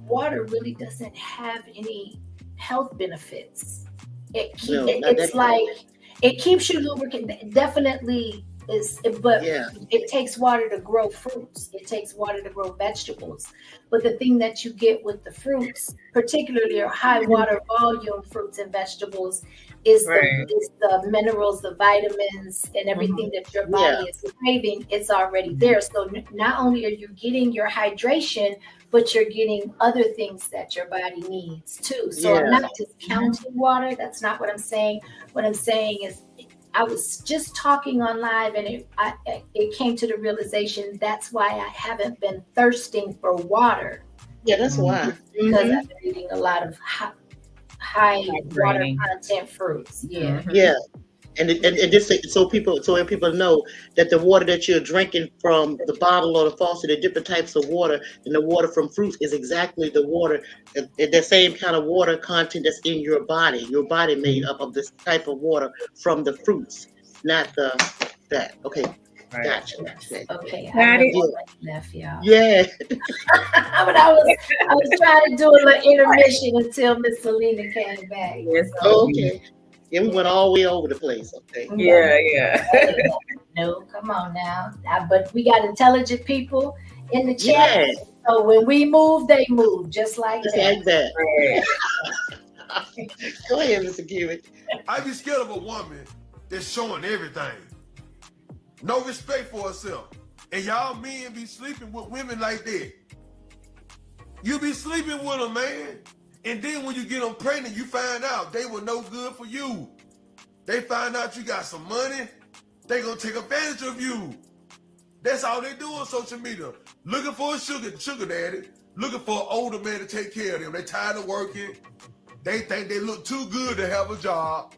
water really doesn't have any health benefits. It's like it keeps you lubricated. Definitely but it takes water to grow fruits. It takes water to grow vegetables. But the thing that you get with the fruits, particularly your high water volume fruits and vegetables, is the minerals, the vitamins, and everything that your body is craving. It's already there. So not only are you getting your hydration, but you're getting other things that your body needs too. So I'm not discounting water. That's not what I'm saying. What I'm saying is, I was just talking on live, and it came to the realization that's why I haven't been thirsting for water. Yeah, that's why. Because I've been eating a lot of high water content fruits. Yeah. Yeah. And just so people know that the water that you're drinking from the bottle or the faucet, the different types of water, and the water from fruits is exactly the water, the same kind of water content that's in your body. Your body made up of this type of water from the fruits, not that. Okay, right. Gotcha. Okay, I left y'all. Yeah. But I was trying to do a little intermission until Miss Selena came back. Yes. Okay. Yeah, we went all the way over the place. Okay. Yeah. No, come on now. But we got intelligent people in the chat. Yeah. So when we move, they move just like that. Right. Go ahead, Mr. Kiewit. I be scared of a woman that's showing everything. No respect for herself. And y'all men be sleeping with women like that. You be sleeping with them, man. And then when you get them pregnant, you find out they were no good for you. They find out you got some money, they gonna take advantage of you. That's all they do on social media. Looking for a sugar daddy, looking for an older man to take care of them. They tired of working. They think they look too good to have a job.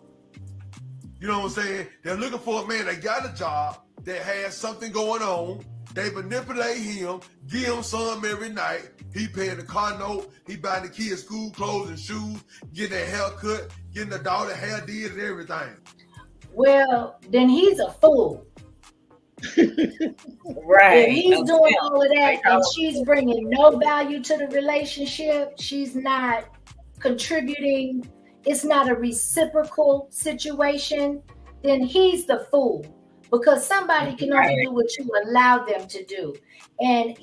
You know what I'm saying? They're looking for a man that got a job, that has something going on. They manipulate him, give him some every night. He paying the car note, he buying the kids school clothes and shoes, getting a haircut, getting the daughter hair did and everything. Well, then he's a fool. Right. If he's doing all of that and she's bringing no value to the relationship, she's not contributing, it's not a reciprocal situation, then he's the fool. Because somebody can only do what you allow them to do. And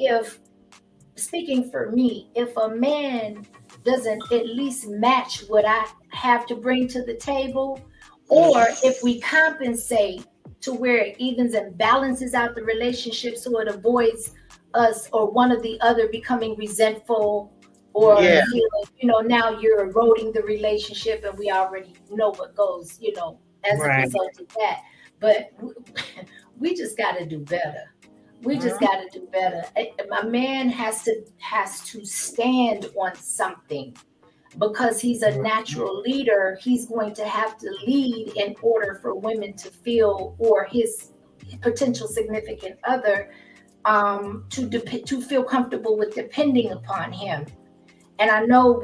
speaking for me, if a man doesn't at least match what I have to bring to the table, or if we compensate to where it evens and balances out the relationship so it avoids us or one or the other becoming resentful or feeling, now you're eroding the relationship, and we already know what goes, as a result of that. But we just got to do better. We just got to do better. A man has to stand on something, because he's a natural leader. He's going to have to lead in order for women to feel, or his potential significant other, to feel comfortable with depending upon him. And I know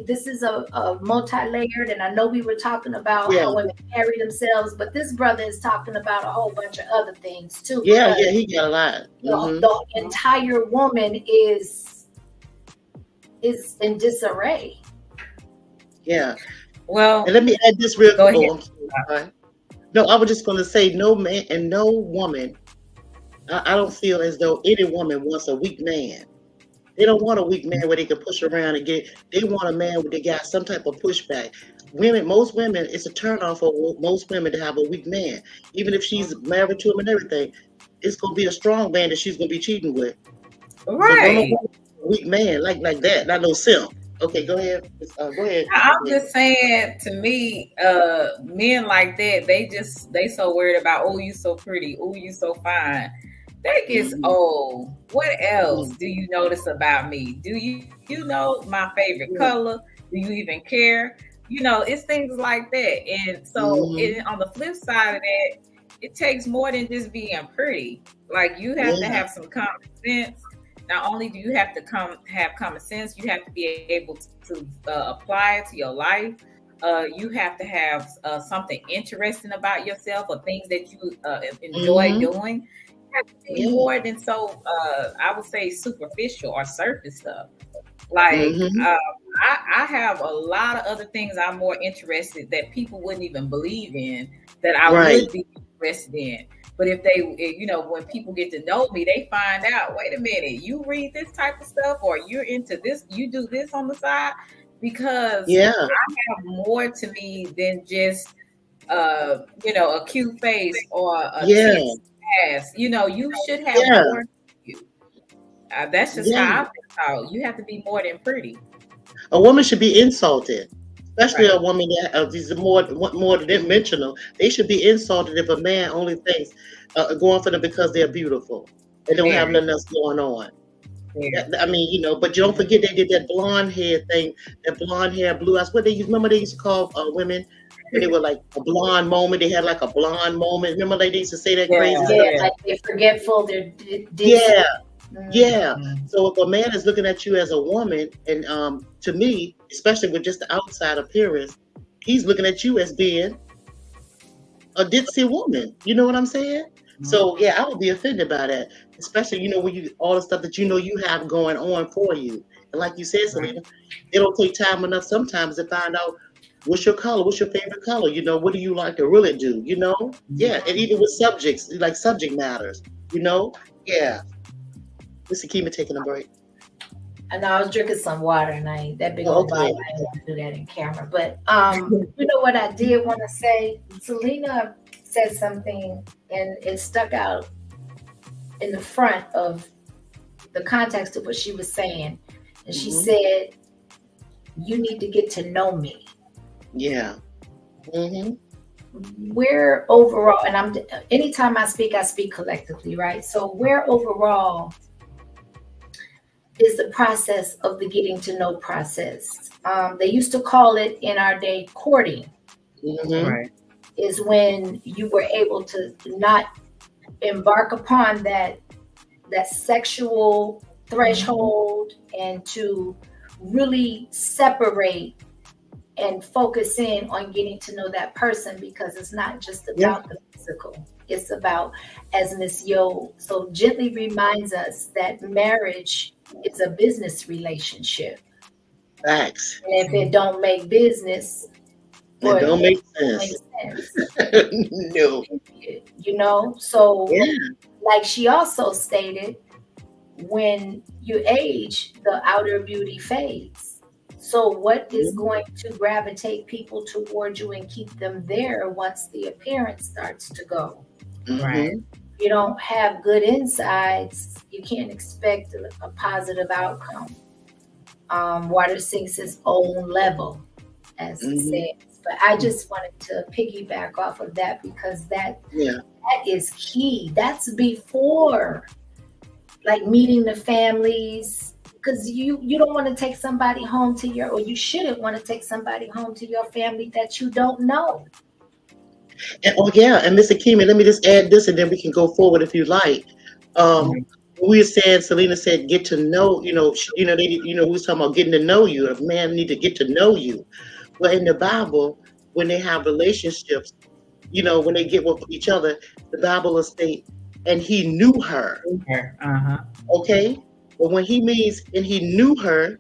this is a multi-layered, and I know we were talking about how women carry themselves, but this brother is talking about a whole bunch of other things too. Yeah, he got a lot. The entire woman is in disarray. Yeah. Well, and let me add this real quick. I'm sorry. No, I was just going to say, no man and no woman. I don't feel as though any woman wants a weak man. They don't want a weak man where they can push around and get. They want a man where they got some type of pushback. Most women, it's a turnoff for most women to have a weak man. Even if she's married to him and everything, it's going to be a strong man that she's going to be cheating with. Right. So a weak man like that, not no simp. Okay, go ahead. Go ahead. I'm just saying, to me, men like that, they so worried about, oh, you so pretty, oh, you so fine. That gets old. What else do you notice about me? Do you know my favorite color? Do you even care? It's things like that. And so on the flip side of that, it takes more than just being pretty. Like, you have to have some common sense. Not only do you have to have common sense, you have to be able to apply it to your life. You have to have something interesting about yourself, or things that you enjoy doing. You have to be more than I would say, superficial or surface stuff. Like, I have a lot of other things I'm more interested, that people wouldn't even believe in, that I would be interested in. But if they, when people get to know me, they find out, wait a minute, you read this type of stuff, or you're into this, you do this on the side, because I have more to me than just, a cute face or a tits ass. You should have more to you. That's just how I feel. You have to be more than pretty. A woman should be insulted. Especially a woman that is more dimensional. They should be insulted if a man only thinks going for them because they're beautiful. They don't have nothing else going on. I mean, but you don't forget they did that blonde hair thing, that blonde hair, blue eyes. What they used? Remember they used to call women when they were like a blonde moment. They had like a blonde moment. Remember they used to say that crazy stuff? Like they're forgetful. They're Yeah. So if a man is looking at you as a woman, and to me, especially with just the outside appearance, he's looking at you as being a ditzy woman. You know what I'm saying? So yeah, I would be offended by that, especially when you all the stuff that you have going on for you. And like you said, Selena, it don't take time enough sometimes to find out what's your color, what's your favorite color. What do you like to really do? Yeah, and even with subjects, like subject matters. Yeah. Mr. Keema taking a break. I know I was drinking some water, and that big old bottle. I didn't want to do that in camera. But you know what I did want to say? Selena said something, and it stuck out in the front of the context of what she was saying. And she said, "You need to get to know me." Yeah. We're overall, and anytime I speak collectively, right? So we're overall is the process of the getting to know process. They used to call it in our day courting. Right. Is when you were able to not embark upon that sexual threshold, and to really separate and focus in on getting to know that person, because it's not just about the physical. It's about, as Miss Yo so gently reminds us, that marriage is a business relationship. Facts. And if it don't make business, it don't make sense. No. So like she also stated, when you age, the outer beauty fades. So what is going to gravitate people towards you and keep them there once the appearance starts to go? Right. If you don't have good insides, you can't expect a positive outcome. Water sinks its own level, as it says. But I just wanted to piggyback off of that, because that is key. That's before like meeting the families, because you don't want to take somebody home to your, or you shouldn't want to take somebody home to your family that you don't know. And, and Mr. Keeman, let me just add this, and then we can go forward if you like. We said, Selena said, get to know. We was talking about getting to know you. A man need to get to know you. Well, in the Bible, when they have relationships, when they get with each other, the Bible will state, and he knew her. Okay, but when he means and he knew her,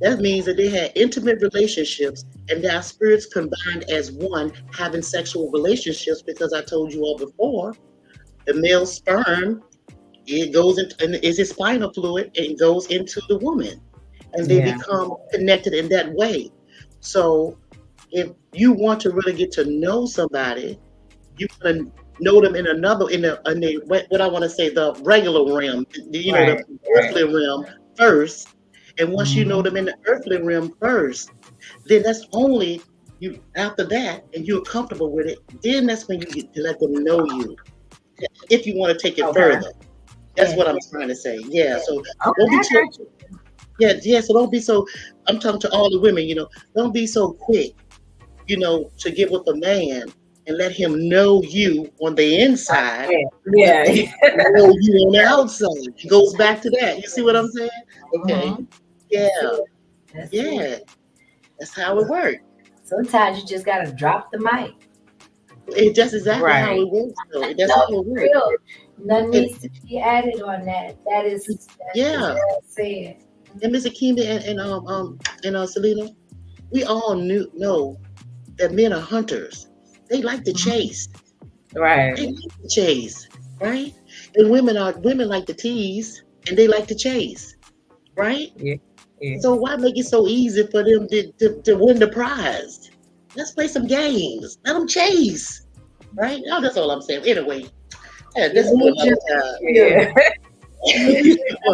that means that they had intimate relationships and their spirits combined as one, having sexual relationships. Because I told you all before, the male sperm, it goes into, and is his spinal fluid, and goes into the woman, and they become connected in that way. So if you want to really get to know somebody, you want to know them in what I want to say, the regular realm, the earthly realm first. And once you know them in the earthly realm first, then that's only you after that, and you're comfortable with it. Then that's when you get to let them know you. If you want to take it further, that's what I'm trying to say. Yeah. So don't be so. Yeah. So don't be so. I'm talking to all the women. Don't be so quick. To get with a man and let him know you on the inside. Yeah. Know you on the outside. It goes back to that. You see what I'm saying? Okay. Yeah. That's how it works. Sometimes you just gotta drop the mic. It's just exactly how it works, though. That's how it works. Real. None needs to be added on that. That is well said. And Mr. Keema and Selena, we all know that men are hunters. They like to chase. Right. They like to chase, right? And women like to tease, and they like to chase, right? Yeah. So why make it so easy for them to win the prize? Let's play some games. Let them chase, right? No, that's all I'm saying. Anyway, this is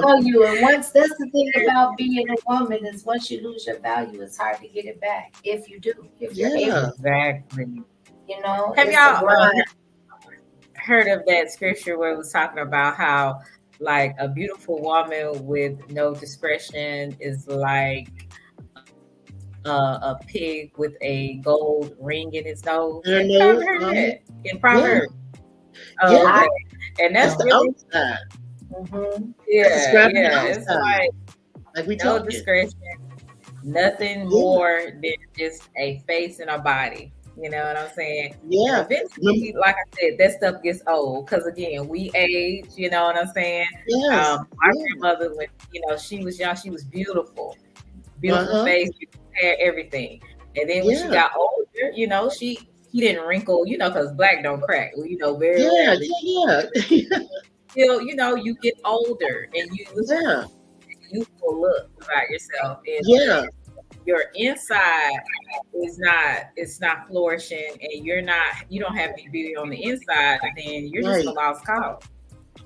value, and once that's the thing about being a woman is once you lose your value, it's hard to get it back. If you do, if you're able, exactly. Have y'all heard of that scripture where it was talking about how, like, a beautiful woman with no discretion is like a pig with a gold ring in his nose? Have you ever heard that in Proverbs? And that's the really outside. It's like we no discretion, nothing more than just a face and a body. You know what I'm saying? Yeah. Eventually, like I said, that stuff gets old because again, we age. You know what I'm saying? Yes. My grandmother, when she was young, she was beautiful face, beautiful hair, everything. And then when she got older, he didn't wrinkle, because black don't crack. Very rarely. Still, you get older and you lose a youthful look about yourself. And your inside is not flourishing, and you don't have any beauty on the inside, then you're just a lost cause.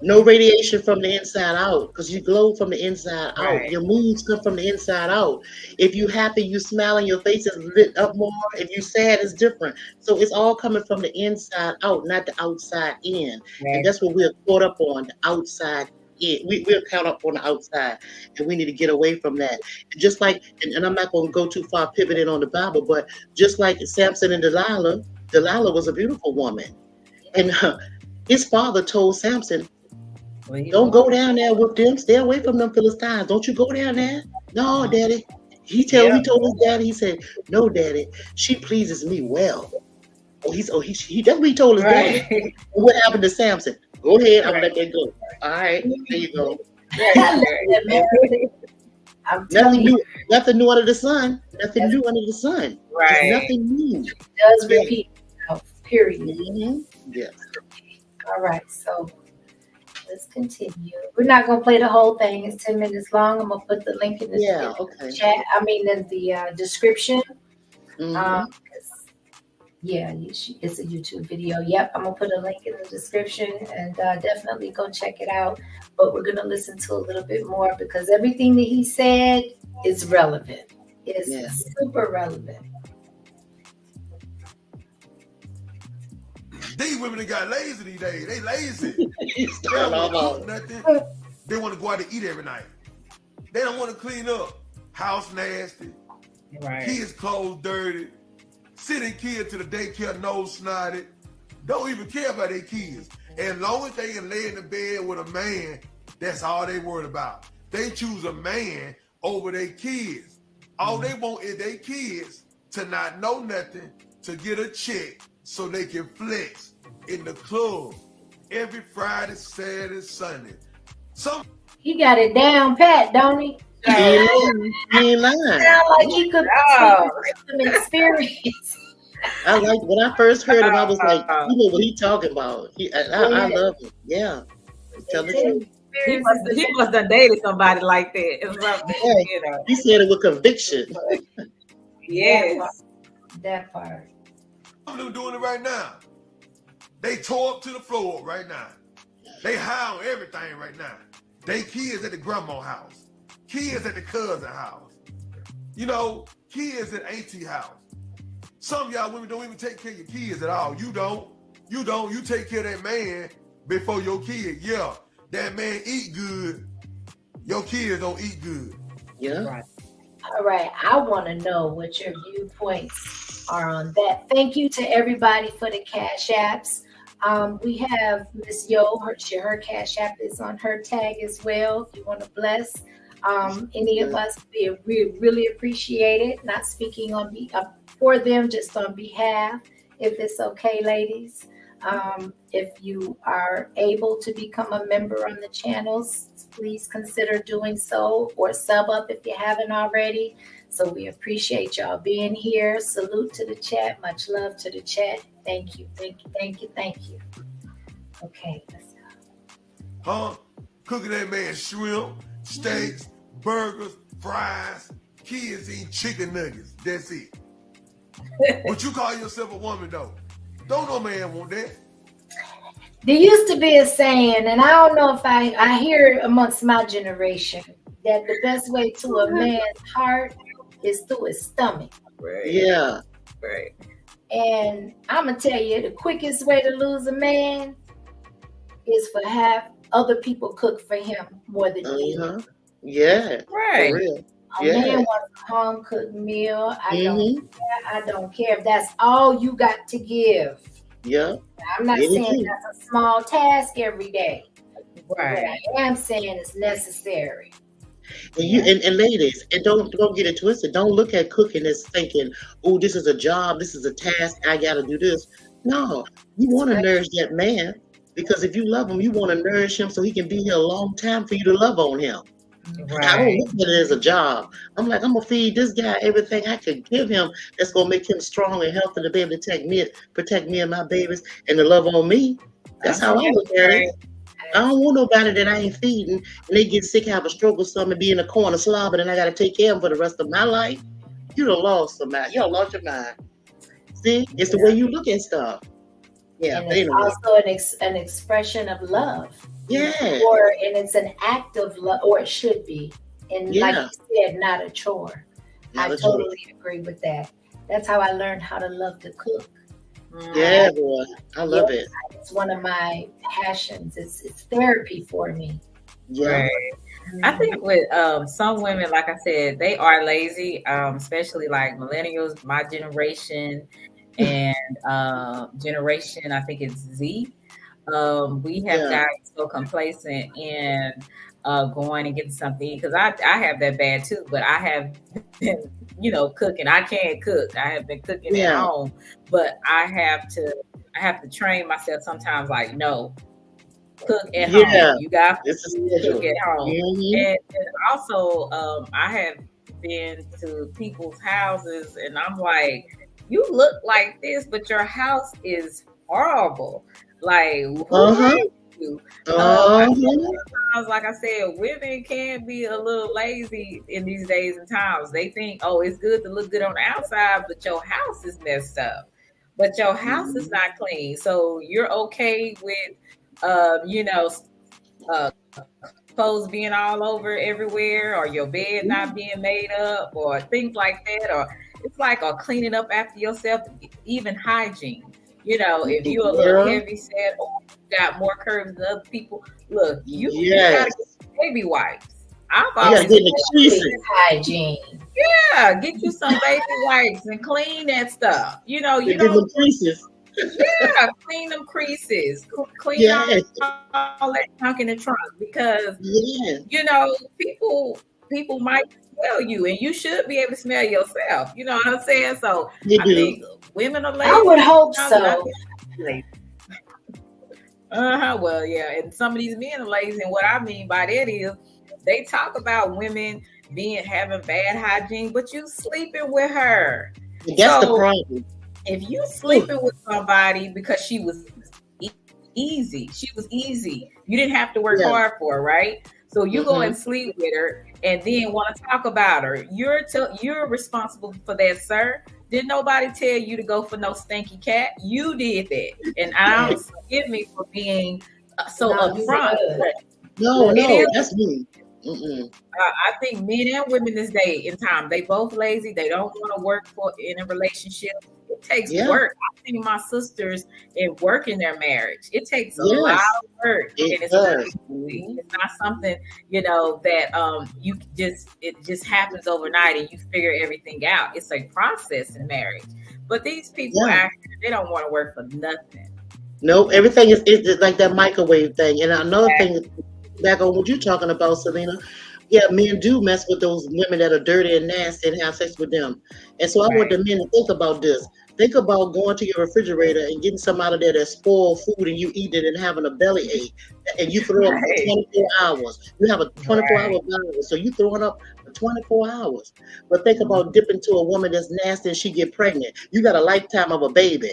No radiation from the inside out, because you glow from the inside out. Your moods come from the inside out. If you're happy, you smile and your face is lit up more. If you're sad, it's different. So it's all coming from the inside out, not the outside in. And that's what we're caught up on, the outside in. We're caught up on the outside, and we need to get away from that. Just like, and I'm not going to go too far pivoting on the Bible, but just like Samson and Delilah was a beautiful woman. And his father told Samson, don't go down there with them. Stay away from them Philistines. Don't you go down there. No, Daddy. He told his daddy. He said, "No, Daddy. She pleases me well." He definitely told his daddy. What happened to Samson? Go ahead. I'll let that go. All right. There you go. Nothing new under the sun. Nothing new under the sun. Right. Nothing new. It does repeat itself. Period. Yes. All right. So. Let's continue. We're not going to play the whole thing. It's 10 minutes long. I'm going to put the link in the chat. In the description. It's a YouTube video. Yep, I'm going to put a link in the description and definitely go check it out. But we're going to listen to a little bit more because everything that he said is relevant. It's super relevant. These women that got lazy these days. They lazy. Nothing. They want to go out to eat every night. They don't want to clean up. House nasty. Right. Kids' clothes dirty. Sending kids to the daycare nose snotted. Don't even care about their kids. As long as they can lay in the bed with a man, that's all they worried about. They choose a man over their kids. All they want is their kids to not know nothing, to get a check so they can flex in the club every Friday, Saturday, Sunday. He got it down pat, don't he? He ain't lying. Sound like he could speak some experience. I like when I first heard him, I was like, you know what he talking about. I love him. Yeah. Tell the truth. He must have dated somebody like that. Or something, Yeah. you know. He said it with conviction. Yes. That part. Some of them doing it right now. They tore up to the floor right now. They high on everything right now. They kids at the grandma house. Kids at the cousin house. You know, kids at auntie house. Some of y'all women don't even take care of your kids at all. You don't. You take care of that man before your kid. Yeah, that man eat good. Your kids don't eat good. Yeah. Right. All right. I want to know what your viewpoints are on that. Thank you to everybody for the cash apps. We have Miss Yo. Her cash app is on her tag as well. If you want to bless any of us, we really appreciate it. Not speaking on for them, just on behalf. If it's okay, ladies. If you are able to become a member on the channels, please consider doing so, or sub up if you haven't already. So we appreciate y'all being here. Salute to the chat. Much love to the chat. Thank you. Okay, let's go. Huh? Cooking that man shrimp, steaks, burgers, fries. Kids eat chicken nuggets. That's it. But you call yourself a woman, though. Don't no man want that. There used to be a saying, and I don't know if I hear it amongst my generation, that the best way to a man's heart is through his stomach. Right. Yeah. Right. And I'm going to tell you, the quickest way to lose a man is for have other people cook for him more than you. Yeah. Right. For real. A man wants a home cooked meal. I don't care if that's all you got to give. Yeah. I'm not saying that's a small task every day. Right. What I am saying is necessary. And ladies, and don't get it twisted. Don't look at cooking as thinking, oh, this is a job, this is a task, I gotta do this. No, you want to nourish that man, because if you love him, you want to nourish him so he can be here a long time for you to love on him. Right. I don't look at it as a job. I'm like, I'm gonna feed this guy everything I could give him that's gonna make him strong and healthy to be able to protect me and my babies and to love on me. That's how I look at it. I don't want nobody that I ain't feeding and they get sick, have a stroke or something, be in a corner slobbing, and I gotta take care of them for the rest of my life. You done lost somebody. You done lost your mind. See, it's the way you look at stuff. Yeah, and it's also an expression of love. Yeah. And it's an act of love, or it should be. And like you said, not a chore. I totally agree with that. That's how I learned how to love to cook. Yeah, boy. I love it. It's one of my passions. It's therapy for me. Yeah. Right. I think with some women, like I said, they are lazy, especially like millennials, my generation, and generation, I think it's Z. We have gotten so complacent in going and getting something, because I have that bad too, but I have been, cooking. I can't cook. I have been cooking at home, but I have to train myself sometimes, like, no, cook at home. You got to cook at home. And also, I have been to people's houses and I'm like, you look like this, but your house is horrible. Like, you? Sometimes, like I said, women can be a little lazy in these days and times. They think, oh, it's good to look good on the outside, but your house is messed up. But your house is not clean. So you're okay with, clothes being all over everywhere, or your bed not being made up, or things like that. Or it's like, or cleaning up after yourself, even hygiene. If you're a little heavy set or got more curves than other people, look, you gotta get baby wipes. I've You gotta always get the creases. Hygiene. get you some baby wipes and clean that stuff. You know, You you get the don't creases. clean them creases, clean Yes. all that junk in the trunk because Yeah. you know people might smell you and you should be able to smell yourself. You know what I'm saying? So You I do. think women are I lazy. would hope sometimes, and I so. think they're lazy. Well, yeah, and some of these men are lazy, and what I mean by that is they talk about women having bad hygiene, but you sleeping with her. That's the So problem. if you sleeping with somebody because she was easy, you didn't have to work Yeah. hard for her, right? So you go Mhm. and sleep with her and then want to talk about her. You're responsible for that, sir. Didn't nobody tell you to go for no stinky cat? You did that, and I don't forgive me for being so No, you upfront. good. No, It is. that's me. Mm-mm. I think men and women this day in time, they both lazy. They don't want to work for in a relationship. It takes Yeah. work. I've seen my sisters in work in their marriage. It takes a lot Yes. of work, It and it's does. it's not something that you just happens overnight and you figure everything out. It's a process in marriage. But these people Yeah. out here, they don't want to work for nothing. Nope. Everything is like that microwave thing. And another thing, back on what you're talking about, Selena. Yeah, men do mess with those women that are dirty and nasty and have sex with them. And so I want the men to think about this. Think about going to your refrigerator and getting some out of there that's spoiled food and you eat it and having a belly ache and you throw up for 24 hours. You have a 24-hour bladder, so you throwing up for 24 hours. But think about dipping to a woman that's nasty and she get pregnant. You got a lifetime of a baby.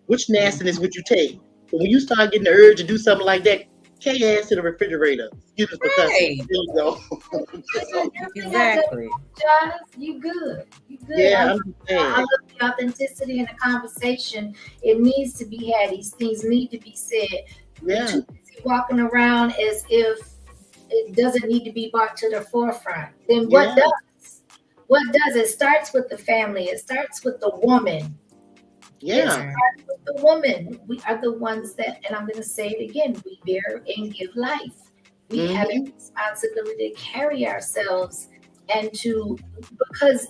Which nastiness would you take? But when you start getting the urge to do something like that, K ass to the refrigerator. Excuse me for cussing. There you go. Exactly. You good. You good. Yeah, I love the authenticity in the conversation. It needs to be had. These things need to be said. Yeah. Too busy walking around as if it doesn't need to be brought to the forefront. Then what does? What does? It starts with the family. It starts with the woman. Yeah. It starts with the woman. We are the ones that, and I'm going to say it again, we bear and give life. We have a responsibility to carry ourselves and because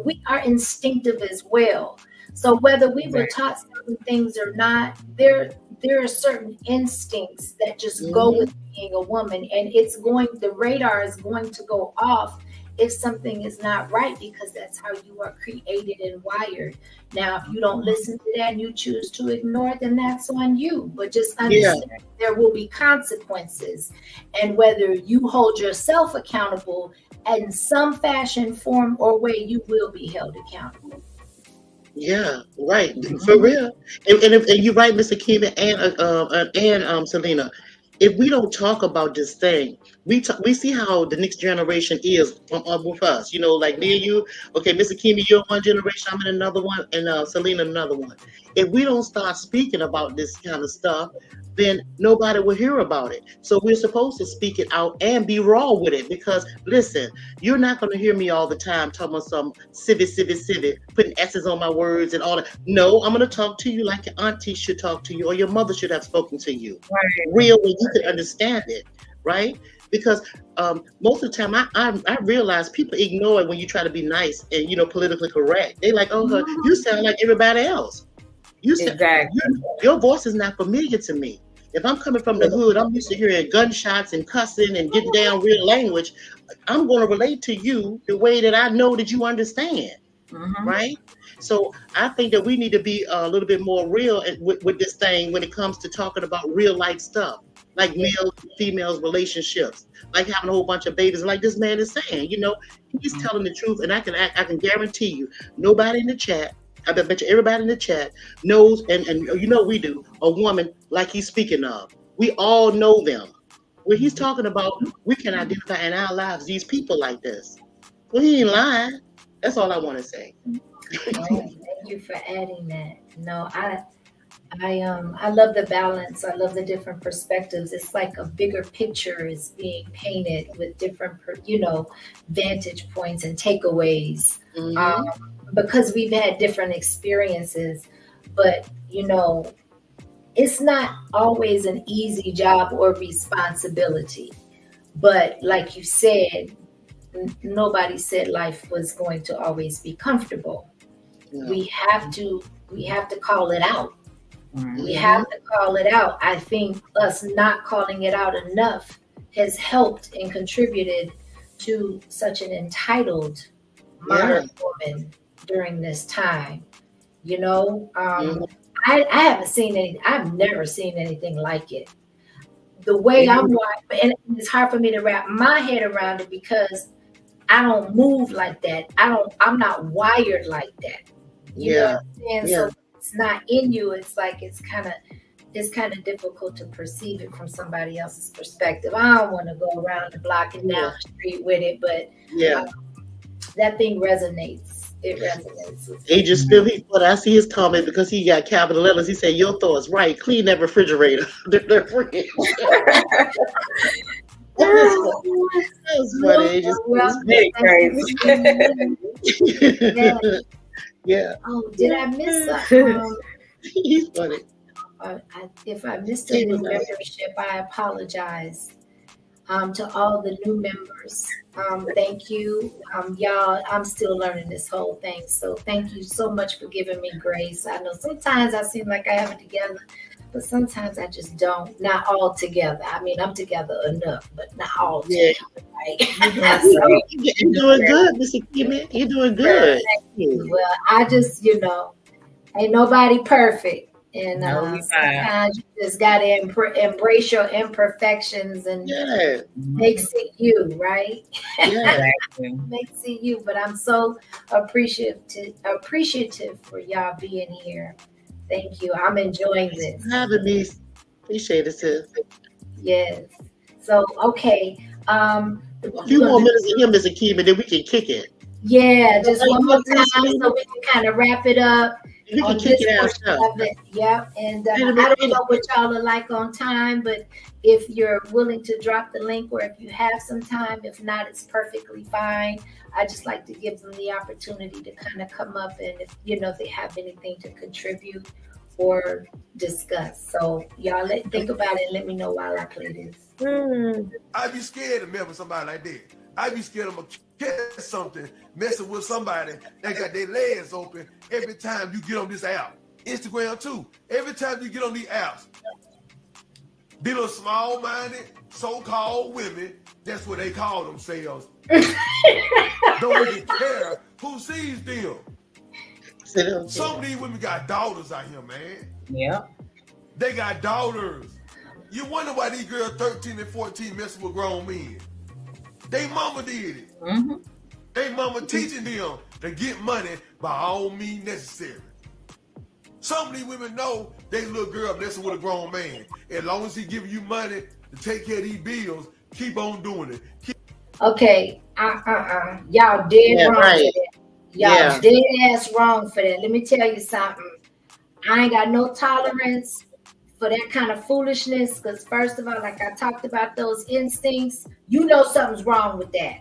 we are instinctive as well. So whether we were taught certain things or not, there are certain instincts that just go with being a woman, and the radar is going to go off if something is not right, because that's how you are created and wired. Now, if you don't listen to that and you choose to ignore it, then that's on you. But just understand there will be consequences. And whether you hold yourself accountable in some fashion, form, or way, you will be held accountable. Yeah, right. For real. And you're right, Mr. Keeman and Selena. If we don't talk about this thing, we see how the next generation is with us. You know, like me and you. Okay, Mr. Keeman, you're one generation. I'm in another one, and Selena another one. If we don't start speaking about this kind of stuff, then nobody will hear about it. So we're supposed to speak it out and be raw with it. Because listen, you're not going to hear me all the time talking about some civic, putting S's on my words and all that. No, I'm going to talk to you like your auntie should talk to you, or your mother should have spoken to you. Real, where you could understand it, right? Because most of the time, I realize people ignore it when you try to be nice and politically correct. They like, oh, you sound like everybody else. You said your voice is not familiar to me. If I'm coming from the hood, I'm used to hearing gunshots and cussing and getting down real language. I'm going to relate to you the way that I know that you understand, right? So I think that we need to be a little bit more real with this thing when it comes to talking about real life stuff, like male and females relationships, like having a whole bunch of babies. Like this man is saying, he's telling the truth, and I can guarantee you, nobody in the chat. I bet you everybody in the chat knows, and we do, a woman like he's speaking of. We all know them. When he's talking about, we can identify in our lives these people like this. Well, he ain't lying. That's all I want to say. Thank you for adding that. No, I love the balance. I love the different perspectives. It's like a bigger picture is being painted with different, vantage points and takeaways. Because we've had different experiences, but it's not always an easy job or responsibility. But like you said, nobody said life was going to always be comfortable. No. We have to call it out. Mhm. We have to call it out. I think us not calling it out enough has helped and contributed to such an entitled modern woman during this time. You know, I haven't seen any. I've never seen anything like it. The way I'm wired, and it's hard for me to wrap my head around it because I don't move like that. I'm not wired like that. You know what I'm saying? So it's not in you. It's like it's kind of difficult to perceive it from somebody else's perspective. I don't want to go around the block and down the street with it, but that thing resonates. It resonates. He just feel but I see his comment because he got capital letters. He said, "Your thoughts, right? Clean that refrigerator." They're free. That's funny. Yeah. Oh, did I miss something? He's funny. If I missed a new membership, I apologize. To all the new members, thank you. Y'all, I'm still learning this whole thing. So thank you so much for giving me grace. I know sometimes I seem like I have it together, but sometimes I just don't. Not all together. I mean, I'm together enough, but not all together. Right? You're doing good, Mr. Kimmy. You're doing good. Thank you. Well, I just, ain't nobody perfect. And sometimes you just got to embrace your imperfections and makes it you, right? Makes it you. But I'm so appreciative for y'all being here. Thank you. I'm enjoying this. Having me. Appreciate it, sis. Yes. So, okay. A few more minutes of him, Mr. Kim, and then we can kick it. Yeah, just one more time so we can kind of wrap it up. We can kick it out. Yeah, and I don't know what y'all are like on time, but if you're willing to drop the link or if you have some time, if not, it's perfectly fine. I just like to give them the opportunity to kind of come up and if they have anything to contribute or discuss. So y'all think about it and let me know while I play this. I'd be scared to mess with somebody like that. I'd be scared of catch something, messing with somebody that got their legs open every time you get on this app. Instagram too. Every time you get on these apps, these little small-minded, so-called women, that's what they call themselves. Don't even care who sees them. Some of these women got daughters out here, man. Yeah. They got daughters. You wonder why these girls 13 and 14 messing with grown men. They mama did it. Mm-hmm. They mama teaching them to get money by all means necessary. Some of these women know they little girl messing with a grown man. As long as he giving you money to take care of these bills, keep on doing it. Okay. Y'all dead wrong for that. Y'all dead ass wrong for that. Let me tell you something. I ain't got no tolerance for that kind of foolishness, because first of all, like I talked about those instincts, you know something's wrong with that.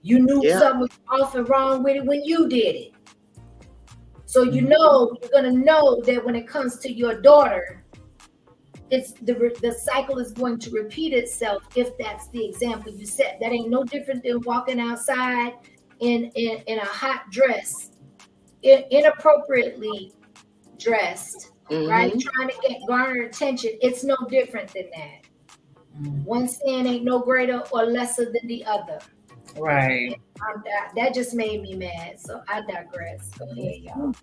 You knew something was off and wrong with it when you did it. So you're gonna know that when it comes to your daughter, it's the cycle is going to repeat itself if that's the example you set. That ain't no different than walking outside in a hot dress, inappropriately dressed. Right, trying to garner attention. It's no different than that. One sin ain't no greater or lesser than the other. Right. That just made me mad. So I digress. Go ahead, y'all.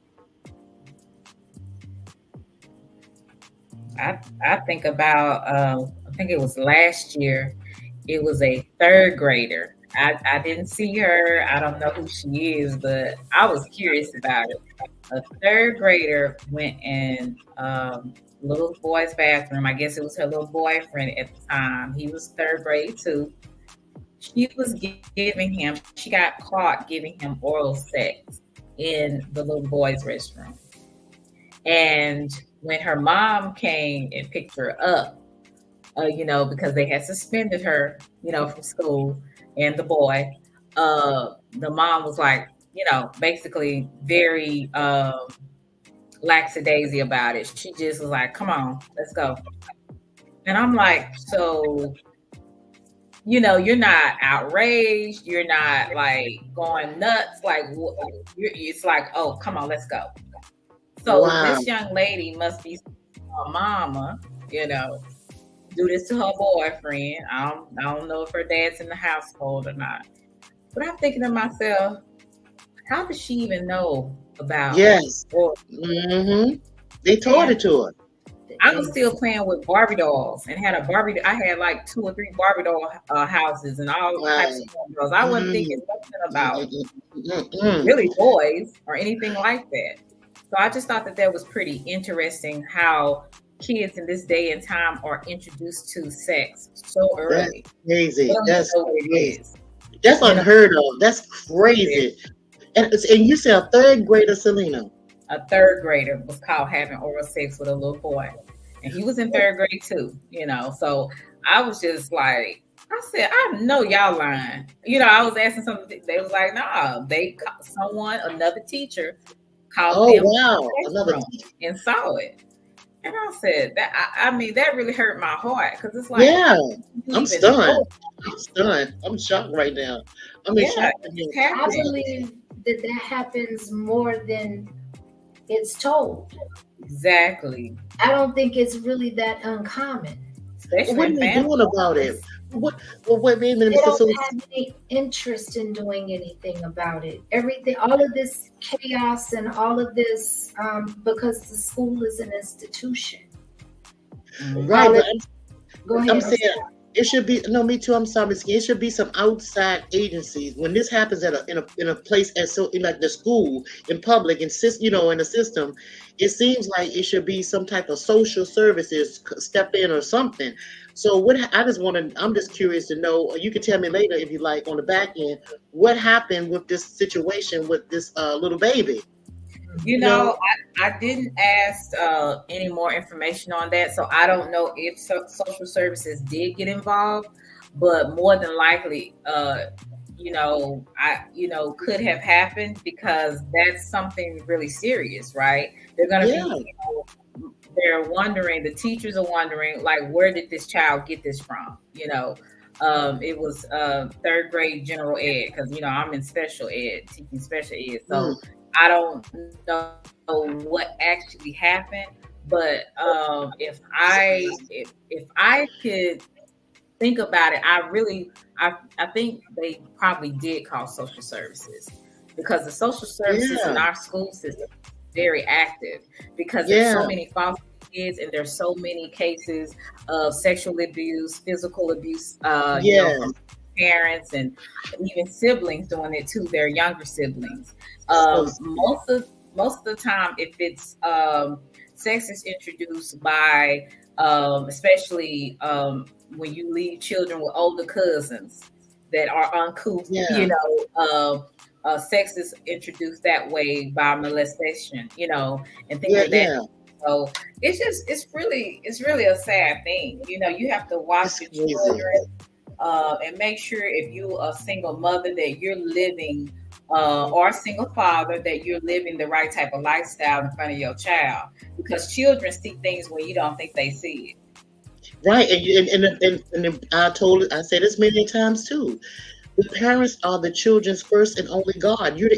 I think about I think it was last year. It was a third grader. I didn't see her. I don't know who she is, but I was curious about it. A third grader went in little boy's bathroom. I guess it was her little boyfriend at the time. He was third grade too. She got caught giving him oral sex in the little boy's restroom. And when her mom came and picked her up, because they had suspended her, from school, and the boy, the mom was like, basically very lackadaisy about it. She just was like, come on, let's go. And I'm like, so, you're not outraged. You're not like going nuts. Like it's like, oh, come on, let's go. So this young lady must be a mama, do this to her boyfriend. I don't know if her dad's in the household or not. But I'm thinking to myself, how does she even know about Yes. They taught it to her. I was still playing with Barbie dolls and had I had like 2 or 3 Barbie doll houses and all types of dolls. I wasn't thinking nothing about really boys or anything like that. So I just thought that was pretty interesting how kids in this day and time are introduced to sex so early. That's crazy. That's crazy. That's unheard of. That's crazy. And you said a 3rd grader, Selena. A 3rd grader was caught having oral sex with a little boy. And he was in 3rd grade too, So I was just like, I said, I know y'all lying. I was asking something. They was like, nah, another teacher called them another teacher and saw it. And I said that I mean that really hurt my heart because it's like I'm stunned. I'm shocked right now. I mean, I believe that happens more than it's told. Exactly. I don't think it's really that uncommon. Especially what are they doing about it? What they don't have any interest in doing anything about it. Everything, all of this chaos and all of this, because the school is an institution. Right. Go ahead. I'm saying it should be me too. I'm sorry, it should be some outside agencies when this happens in a place as like the school in public and in the system. It seems like it should be some type of social services step in or something. So I'm just curious to know. You can tell me later if you like on the back end what happened with this situation with this little baby. I didn't ask any more information on that, so I don't know if social services did get involved, but more than likely, could have happened because that's something really serious, right? They're going to be, they're wondering, the teachers are wondering, like, where did this child get this from? It was 3rd grade general ed because, I'm in special ed, teaching special ed, so I don't know what actually happened, but if I could think about it, I think they probably did call social services because the social services in our school system are very active because there's so many foster kids and there's so many cases of sexual abuse, physical abuse, from parents and even siblings doing it to their younger siblings. Most of the time, if it's sex is introduced by, especially when you leave children with older cousins that are uncouth, sex is introduced that way by molestation, and things like that. So it's really a sad thing. You have to watch your children and make sure if you're a single mother that you're living or a single father that you're living the right type of lifestyle in front of your child, because children see things when you don't think they see it. Right, and I said this many times too. The parents are the children's first and only God. You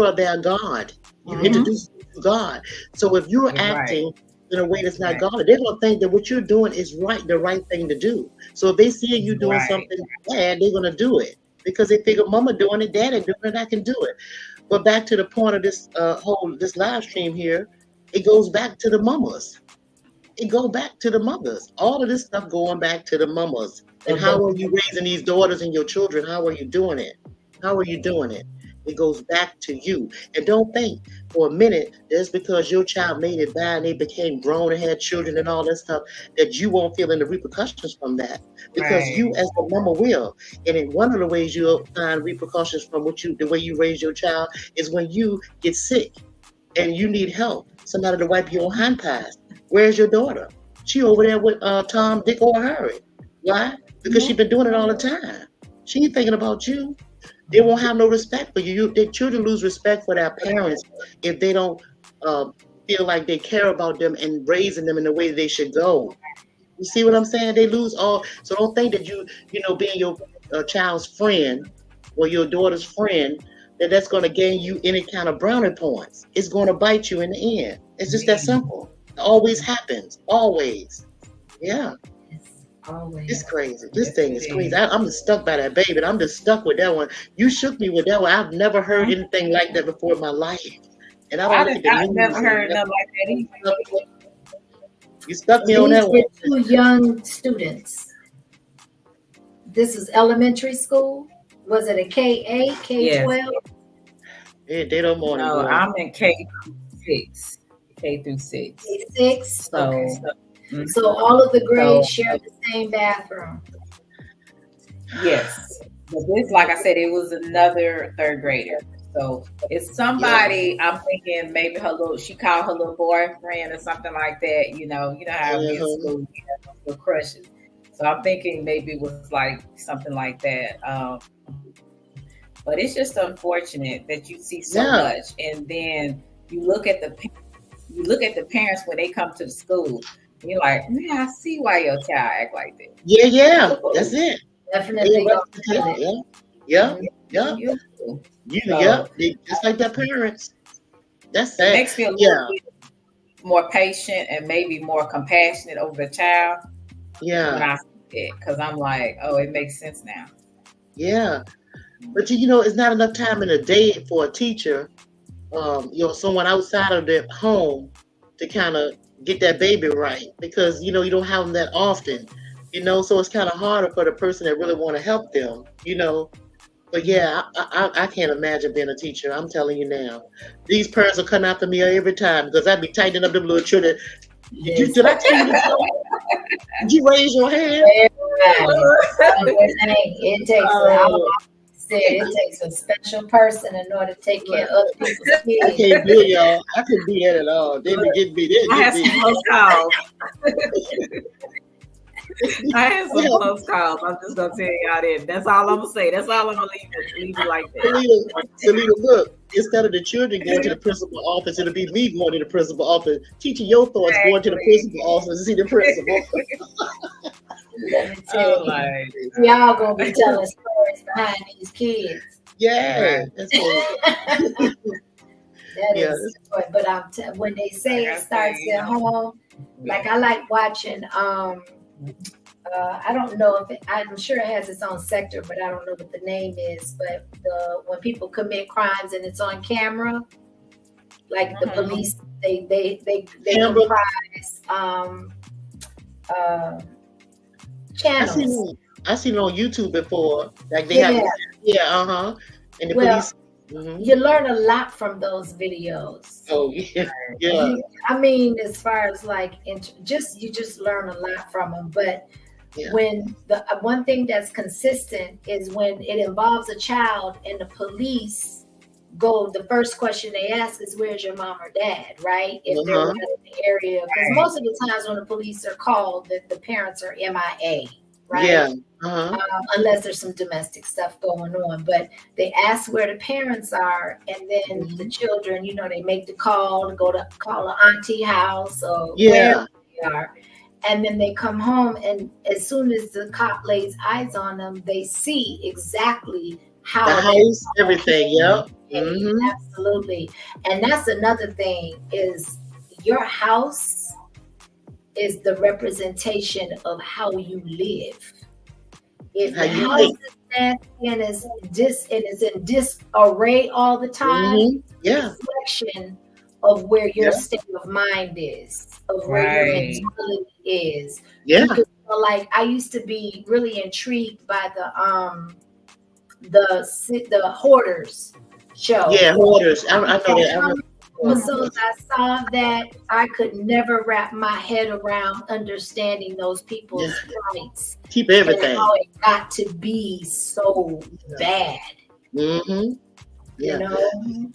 are their God. You introduce them to God. So if you're acting in a way that's not godly, they're gonna think that what you're doing is the right thing to do. So if they see you doing something bad, they're gonna do it because they figure Mama doing it, Daddy doing it, I can do it. But back to the point of this this live stream here, it goes back to the mamas. It goes back to the mothers. All of this stuff going back to the mamas. And how are you raising these daughters and your children? How are you doing it? How are you doing it? It goes back to you. And don't think for a minute just because your child made it bad and they became grown and had children and all that stuff that you won't feel any repercussions from that. Because you as the mama will. And in one of the ways you'll find repercussions from the way you raise your child is when you get sick and you need help. Somebody to wipe your hand pass. Where's your daughter? She over there with Tom, Dick, or Harry. Why? Because she's been doing it all the time. She ain't thinking about you. They won't have no respect for you. Their children lose respect for their parents if they don't feel like they care about them and raising them in the way they should go. You see what I'm saying? They lose all. So don't think that being your child's friend or your daughter's friend, that's going to gain you any kind of brownie points. It's going to bite you in the end. It's just that simple. It always happens. Always. Yeah. Always. It's crazy. This thing is crazy. I'm just stuck by that baby. I'm just stuck with that one. You shook me with that one. I've never heard anything like that before in my life. And I don't I've never heard nothing like that either. You stuck me on that one. These were 2 young students. This is elementary school. Was it a K-8, K-12? Yeah, they don't want No, I'm in K-6. K through 6. K-6? So, okay. So all of the grades share the same bathroom? Yes. But this, like I said, it was another 3rd grader. So it's somebody, I'm thinking maybe she called her little boyfriend or something like that. You know how in school, little crushes. So I'm thinking maybe it was like something like that. But it's just unfortunate that you see so much, and then you look at the parents when they come to the school. And you're like, man, I see why your child act like that. Yeah, that's it. Definitely. Yeah. They just like their parents. That's it. Makes me a little bit more patient and maybe more compassionate over the child. Yeah. When I see it, because I'm like, oh, it makes sense now. Yeah. But it's not enough time in a day for a teacher, someone outside of their home to kind of get that baby right, because you don't have them that often, so it's kind of harder for the person that really want to help them, But yeah, I can't imagine being a teacher. I'm telling you now, these parents will come after me every time because I'd be tightening up them little children. Did I tell you this? Did you raise your hand? It takes a special person in order to take care of other people's kids. I can't do it, y'all. I couldn't do that at all. They would get me. I had some close calls. I had some close calls. I'm just gonna tell y'all that. That's all I'm gonna say. That's all I'm gonna leave it like that. Selena, look. Instead of the children going to the principal office, it'll be me going to the principal office, teaching your thoughts, going to the principal office to see the principal. Let me tell you, y'all gonna be telling stories behind these kids. Yeah, that's that is. But when they say it starts at home, like I like watching. I don't know I'm sure it has its own sector, but I don't know what the name is. But when people commit crimes and it's on camera, like the police, they comprise channels. I seen it on YouTube before. Like they have, and the police. You learn a lot from those videos. Oh yeah. I mean, as far as like, you just learn a lot from them. But when the one thing that's consistent is when it involves a child and the police the first question they ask is, "Where's your mom or dad?" Right? If they're in the area, because most of the times when the police are called, the parents are MIA. Right? Yeah. Unless there's some domestic stuff going on, but they ask where the parents are, and then the children, they make the call to call an auntie house or where they are, and then they come home, and as soon as the cop lays eyes on them, they see exactly how the house, everything. Absolutely. And that's another thing, is your house is the representation of how you live. If the house is nasty and is in disarray all the time, it's a reflection of where your state of mind is, of where your mentality is. Yeah. Like I used to be really intrigued by the Hoarders show. Yeah, Hoarders. I know that. As soon as I saw that, I could never wrap my head around understanding those people's rights. Keep everything. And how it got to be so bad. Yeah.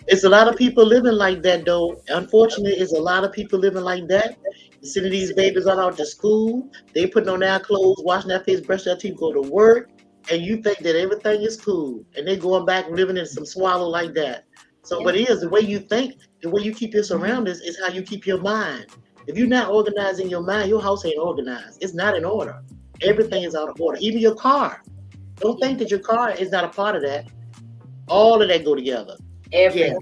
It's a lot of people living like that, though. Unfortunately, it's a lot of people living like that. Sending these babies out to school. They putting on their clothes, washing their face, brush their teeth, go to work. And you think that everything is cool. And they going back and living in some swallow like that. So, but it is the way you think, the way you keep your surroundings is how you keep your mind. If you're not organized in your mind, your house ain't organized. It's not in order. Everything is out of order. Even your car. Don't think that your car is not a part of that. All of that go together. Everything.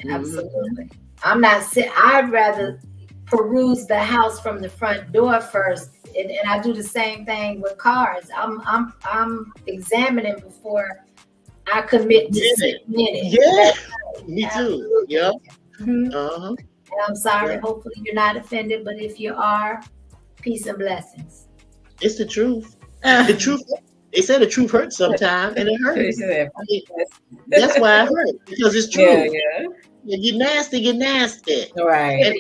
Yeah. Absolutely. I'm not I'd rather peruse the house from the front door first. And I do the same thing with cars. I'm examining before I commit to sitting in it. Yeah. Me too. Yeah. And I'm sorry. Hopefully you're not offended, but if you are, peace and blessings. It's the truth. The truth. They say the truth hurts sometimes, and it hurts. That's why it hurts, because it's true. Yeah. You're nasty. Right.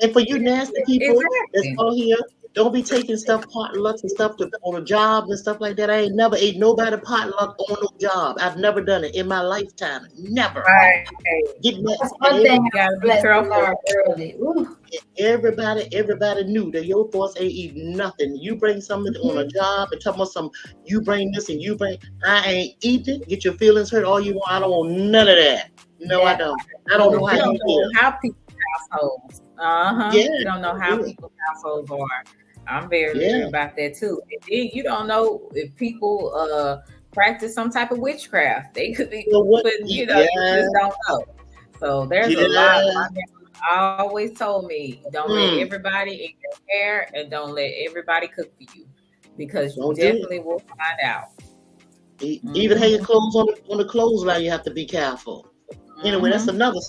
And for you nasty people that's all here, don't be taking stuff, potlucks and stuff on a job and stuff like that. I ain't never ate nobody potluck on no job. I've never done it in my lifetime. Never. Right. That's one thing you gotta be careful early. Everybody knew that your boss ain't eating nothing. You bring something on a job and tell me you bring this and you bring. I ain't eating. Get your feelings hurt all you want. I don't want none of that. No, I don't. I don't know how you feel. How people's households. Yeah. You don't know how people's households are. I'm very worried about that too. And then you don't know if people practice some type of witchcraft. They could be, you just don't know. So there's a lot. My grandma always told me, don't let everybody in your hair and don't let everybody cook for you, because you definitely will find out. Even have your clothes on the clothesline, you have to be careful. Anyway, that's another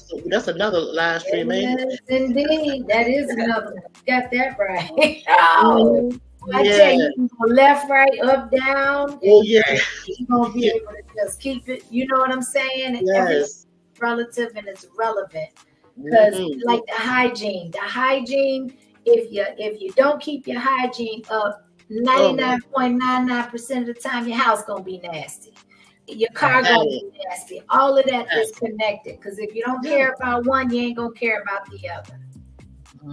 live stream, man. Yes, indeed. That is another one. You got that right. I tell you, you go left, right, up, down. Oh, yeah. You're going to be able to just keep it. You know what I'm saying? Yes. It's relative and it's relevant. Because like the hygiene, if you don't keep your hygiene up, 99.99% of the time, your house going to be nasty. Your car gonna be nasty. All of that is connected. Because if you don't care about one, you ain't gonna care about the other.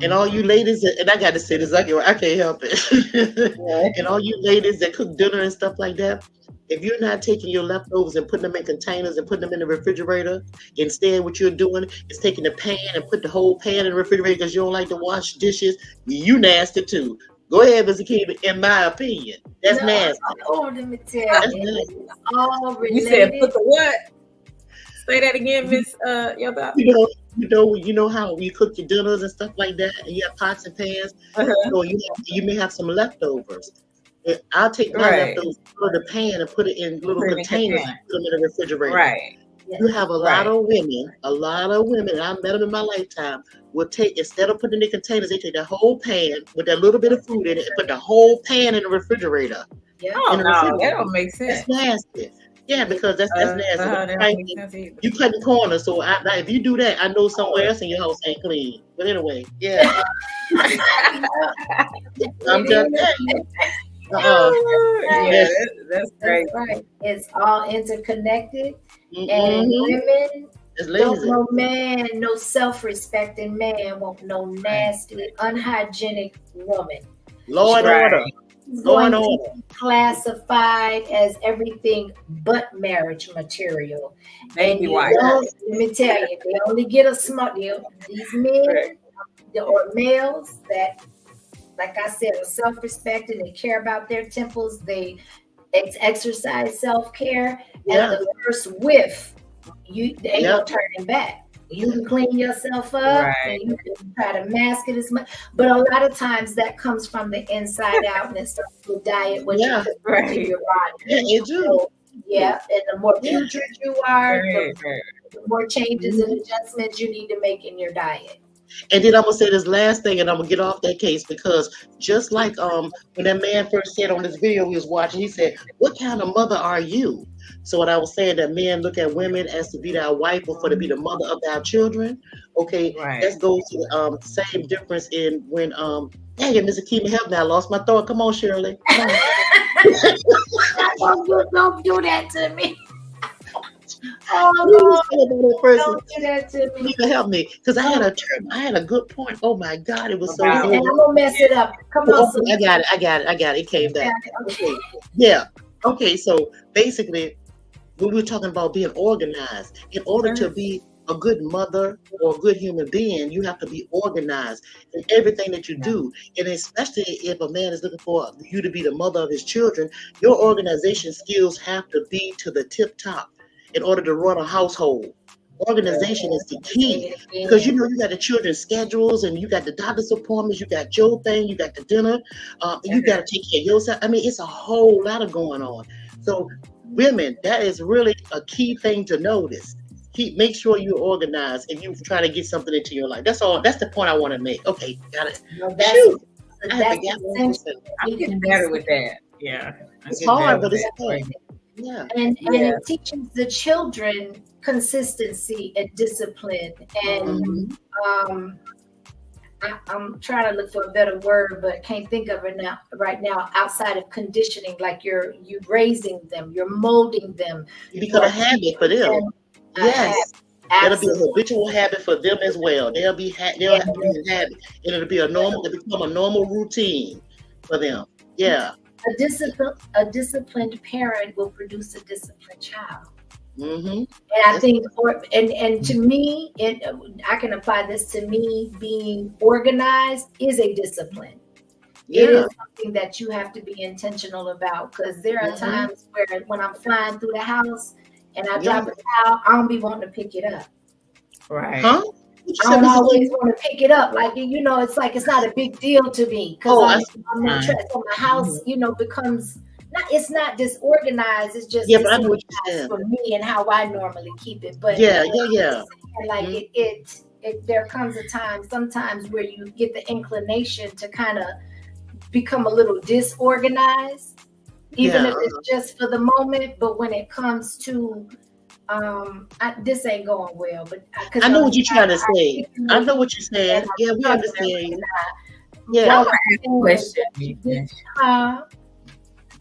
And all you ladies, and I got to say this, I can't help it. And all you ladies that cook dinner and stuff like that, if you're not taking your leftovers and putting them in containers and putting them in the refrigerator, instead what you're doing is taking the pan and put the whole pan in the refrigerator because you don't like to wash dishes, you nasty too. Go ahead, Mr. Kim. In my opinion, that's nasty. Oh, let me tell you, all related. You said put the what? Say that again, Miss Yoba. You know how we cook your dinners and stuff like that, and you have pots and pans. You may have some leftovers. I'll take my leftovers, put the pan, and put it in little containers, and put them in the refrigerator. Right. You have a lot of women, I met them in my lifetime, will take, instead of putting in the containers, they take the whole pan with that little bit of food in it and put the whole pan in the refrigerator. That don't make sense. That's nasty. Yeah, because that's nasty. You cutting corners, so if you do that, I know somewhere else in your house ain't clean. But anyway, I'm just saying. That's great. Right. It's all interconnected, and women don't know man, no self-respecting man won't no nasty, unhygienic woman. Law and order. Classified as everything but marriage material. Baby wife. Let me tell you, they only get a smart deal. These men or males that, like I said, are self-respecting, they care about their temples, they exercise self-care, and the first whiff, they ain't no turning back. You can clean yourself up and you can try to mask it as much, but a lot of times that comes from the inside out, and it starts with diet, what you put into your body. Yeah, you do. So, and the more putrid you are, the more changes and adjustments you need to make in your diet. And then I'm gonna say this last thing, and I'm gonna get off that case, because just like when that man first said on this video we was watching, he said, "What kind of mother are you?" So what I was saying, that men look at women as to be their wife or for to be the mother of their children. Okay, that goes to the same difference in when dang it, Mr. Keema, help me! I lost my thought. Come on, Shirley. Come on. Don't do that to me. Don't do that to me. You can help me, because I had a good point. Oh my God, it was so good. And I'm gonna mess it up. Come on, I got it. It came back. Okay. Yeah. Okay. So basically, when we were talking about being organized, in order to be a good mother or a good human being, you have to be organized in everything that you do. And especially if a man is looking for you to be the mother of his children, your organization skills have to be to the tip top in order to run a household. Organization is the key because you got the children's schedules and you got the doctor's appointments, you got your thing, you got the dinner, you got to take care of yourself. I mean, it's a whole lot of going on. So women, that is really a key thing to notice. Make sure you're organized and you try to get something into your life. That's all. That's the point I want to make. Okay, got it. I'm getting better with that. Yeah, it's hard, but it's hard. Yeah, and it teaches the children consistency and discipline. And I'm trying to look for a better word, but can't think of it right now. Outside of conditioning, like you're raising them, you're molding them. You become a habit for them. Yes, it'll be a habitual habit for them as well. They'll have to be a habit, and it'll become a normal routine for them. Yeah. A disciplined parent will produce a disciplined child. Mm-hmm. And I think, and to me, I can apply this to me. Being organized is a discipline. It is something that you have to be intentional about, because there are times where when I'm flying through the house and I drop a towel, I don't be wanting to pick it up. Right. Huh? I don't always want to pick it up. Like, it's like it's not a big deal to me because I'm not so my house, becomes it's not disorganized. It's just disorganized for me and how I normally keep it. But like there comes a time sometimes where you get the inclination to kind of become a little disorganized, even if it's just for the moment. But when it comes to this ain't going well, but I know what you're trying to say. I know what you're saying. Yeah, we understand. Yeah. Question.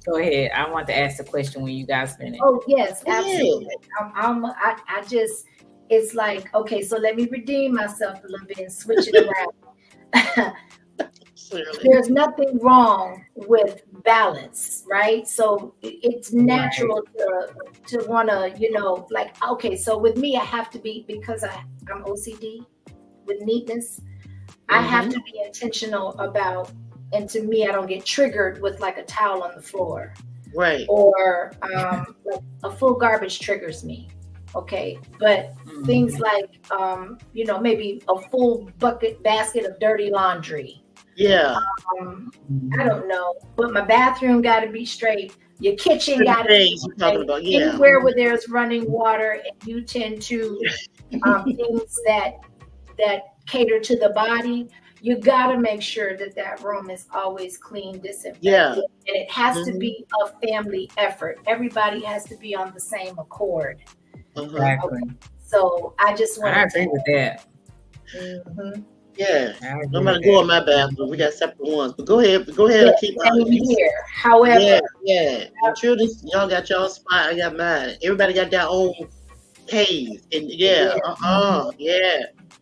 Go ahead. I want to ask the question when you guys finish. Oh yes, absolutely. I just, it's like, okay, so let me redeem myself a little bit and switch it around. There's nothing wrong with balance, right? So it's natural to want to, like, okay, so with me, I have to be, because I'm OCD with neatness, I have to be intentional about, and to me, I don't get triggered with like a towel on the floor. Right. Or like a full garbage triggers me. Okay. But things like, maybe a full basket of dirty laundry. Yeah. I don't know, but my bathroom got to be straight. Your kitchen got to be straight. Anywhere where there's running water, and you tend to things that cater to the body, you got to make sure that room is always clean, disinfected. Yeah. And it has to be a family effort. Everybody has to be on the same accord. Exactly. Okay. So I just want to agree with that. Yeah, I'm gonna go in my bathroom. We got separate ones, but go ahead and keep on. Here, however, the children, y'all got y'all spot. I got mine. Everybody got their own cave, and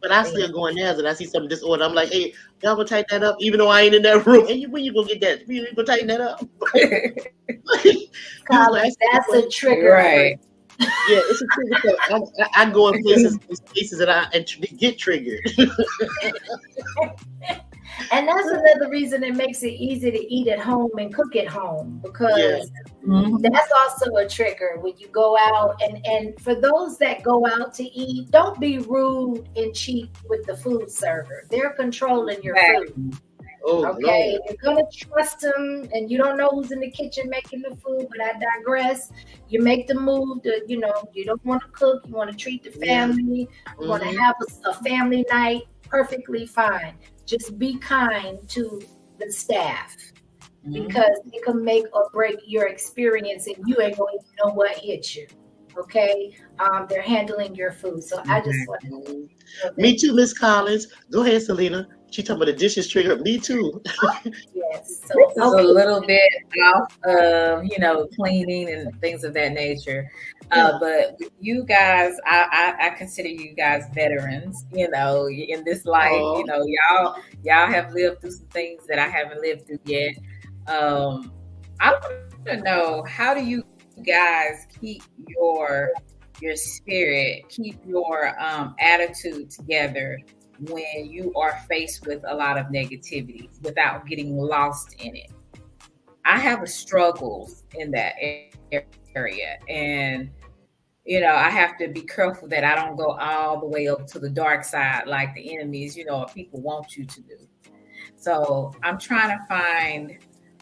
But I still go in there and I see some disorder. I'm like, hey, y'all gonna tighten that up, even though I ain't in that room. Hey, when you gonna get that? You gonna tighten that up? That's a trigger, right? Yeah, it's a trigger. I go in places and get triggered. And that's another reason it makes it easy to eat at home and cook at home, because that's also a trigger when you go out. And for those that go out to eat, don't be rude and cheap with the food server. They're controlling your food. Oh, okay, Lord. you're gonna trust them, and you don't know who's in the kitchen making the food. But I digress. You make the move to, you don't want to cook. You want to treat the family. You want to have a family night. Perfectly fine. Just be kind to the staff, because it can make or break your experience, and you ain't going to know what hit you. Okay, they're handling your food. So I just want to. Me too, Miss Collins. Go ahead, Selena. She talking about the dishes triggered. Me too. Yes. So this is a little bit off of, cleaning and things of that nature. But you guys, I consider you guys veterans, in this life. Y'all have lived through some things that I haven't lived through yet. I want to know, how do you guys keep your your spirit, keep your attitude together when you are faced with a lot of negativity without getting lost in it. I have a struggles in that area, and I have to be careful that I don't go all the way up to the dark side like the enemies, people want you to do. So I'm trying to find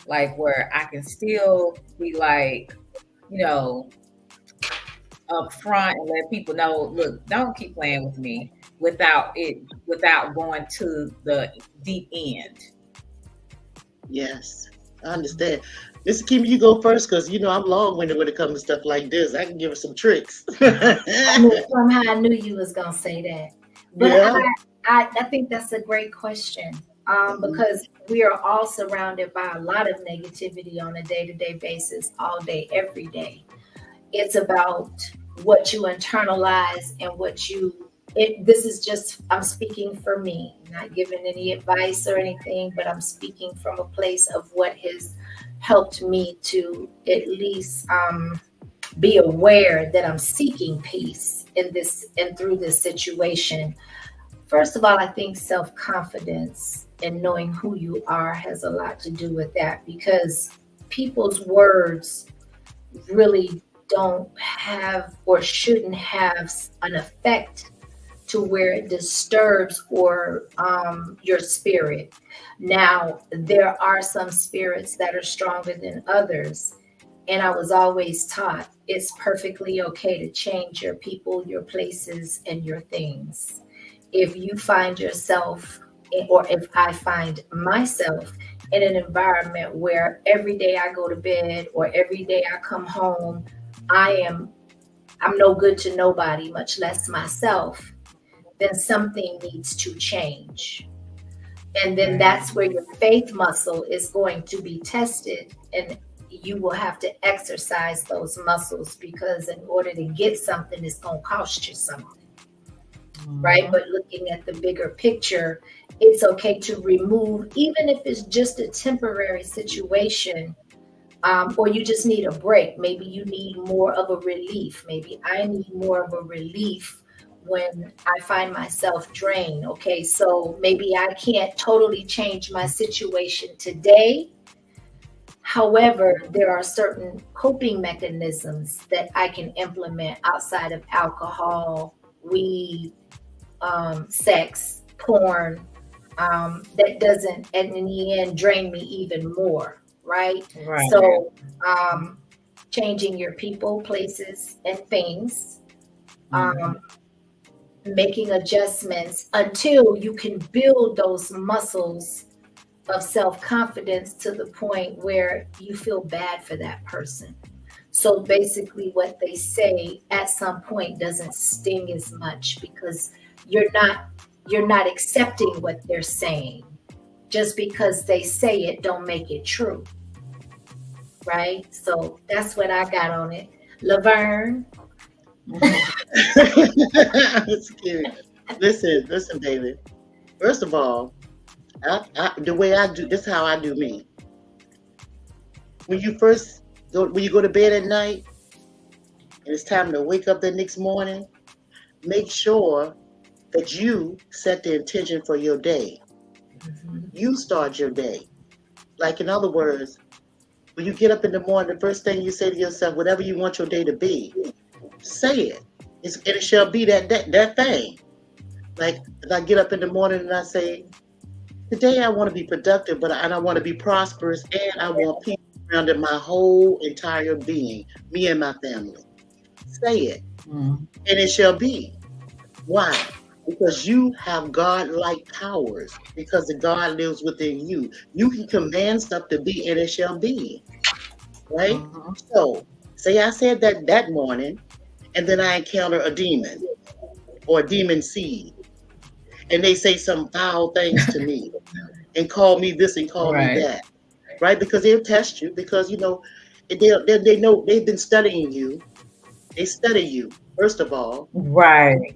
like where I can still be like, up front and let people know, look, don't keep playing with me without going to the deep end. Yes, I understand. Mr. Kim, you go first because I'm long-winded when it comes to stuff like this. I can give her some tricks. Somehow I knew you was gonna say that. But Yeah. I think that's a great question. Because we are all surrounded by a lot of negativity on a day-to-day basis, all day, every day. It's about what you internalize and this is just, I'm speaking for me, not giving any advice or anything, but I'm speaking from a place of what has helped me to at least be aware that I'm seeking peace in this and through this situation. First of all, I think self-confidence and knowing who you are has a lot to do with that, because people's words really don't have or shouldn't have an effect to where it disturbs or your spirit. Now, there are some spirits that are stronger than others. And I was always taught it's perfectly okay to change your people, your places, and your things. If you find yourself, or if I find myself in an environment where every day I go to bed or every day I come home, I'm no good to nobody, much less myself, then something needs to change. And then that's where your faith muscle is going to be tested, and you will have to exercise those muscles, because in order to get something, it's going to cost you something. Right? But looking at the bigger picture, it's okay to remove, even if it's just a temporary situation, or you just need a break. Maybe you need more of a relief. Maybe I need more of a relief when I find myself drained. Okay, so maybe I can't totally change my situation today. However, there are certain coping mechanisms that I can implement outside of alcohol, weed, sex, porn, that doesn't, and in the end, drain me even more, right? So changing your people, places, and things, making adjustments until you can build those muscles of self-confidence to the point where you feel bad for that person. So basically what they say at some point doesn't sting as much, because you're not accepting what they're saying. Just because they say it don't make it true. Right? So that's what I got on it. Laverne. That's cute. Listen, baby. First of all, the way I do, this is how I do me. When you go to bed at night and it's time to wake up the next morning, make sure that you set the intention for your day. You start your day. Like, in other words, when you get up in the morning, the first thing you say to yourself, whatever you want your day to be, say it. And it shall be that thing. Like, if I get up in the morning and I say, today I want to be productive, and I want to be prosperous, and I want peace surrounding my whole entire being, me and my family. Say it. And it shall be. Why? Because you have God-like powers, because the God lives within you. You can command stuff to be, and it shall be. Right? So, say I said that morning, and then I encounter a demon or a demon seed, and they say some foul things to me and call me this and call me that. Right? Because they'll test you, because, they know they've been studying you. They study you, first of all. Right.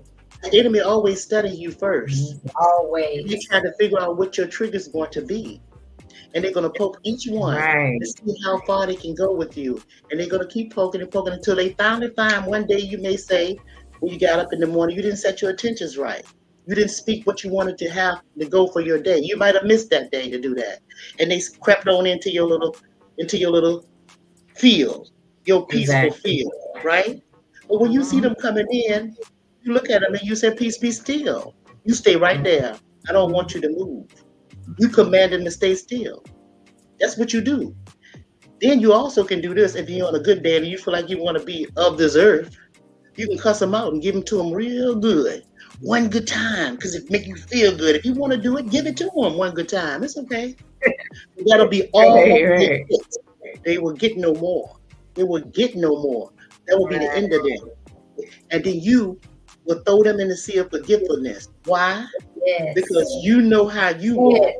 The enemy always study you first. Always. You try to figure out what your trigger is going to be. and they're going to poke each one to see how far they can go with you. And they're going to keep poking and poking until they finally find one day you may say, when you got up in the morning, you didn't set your intentions right. You didn't speak what you wanted to have to go for your day. You might have missed that day to do that. And they crept on into your little field, your peaceful field, right? But when you see them coming in, you look at them and you say, peace, be still. You stay right there. I don't want you to move. You command them to stay still. That's what you do. Then you also can do this if you're on a good day and you feel like you want to be of this earth. You can cuss them out and give them to them real good. One good time, because it make you feel good. If you want to do it, give it to them one good time. It's okay. That'll be all they get. They will get no more. They will get no more. That will be the end of them. And then you will throw them in the sea of forgetfulness. Why? Yes. Because you know how you are.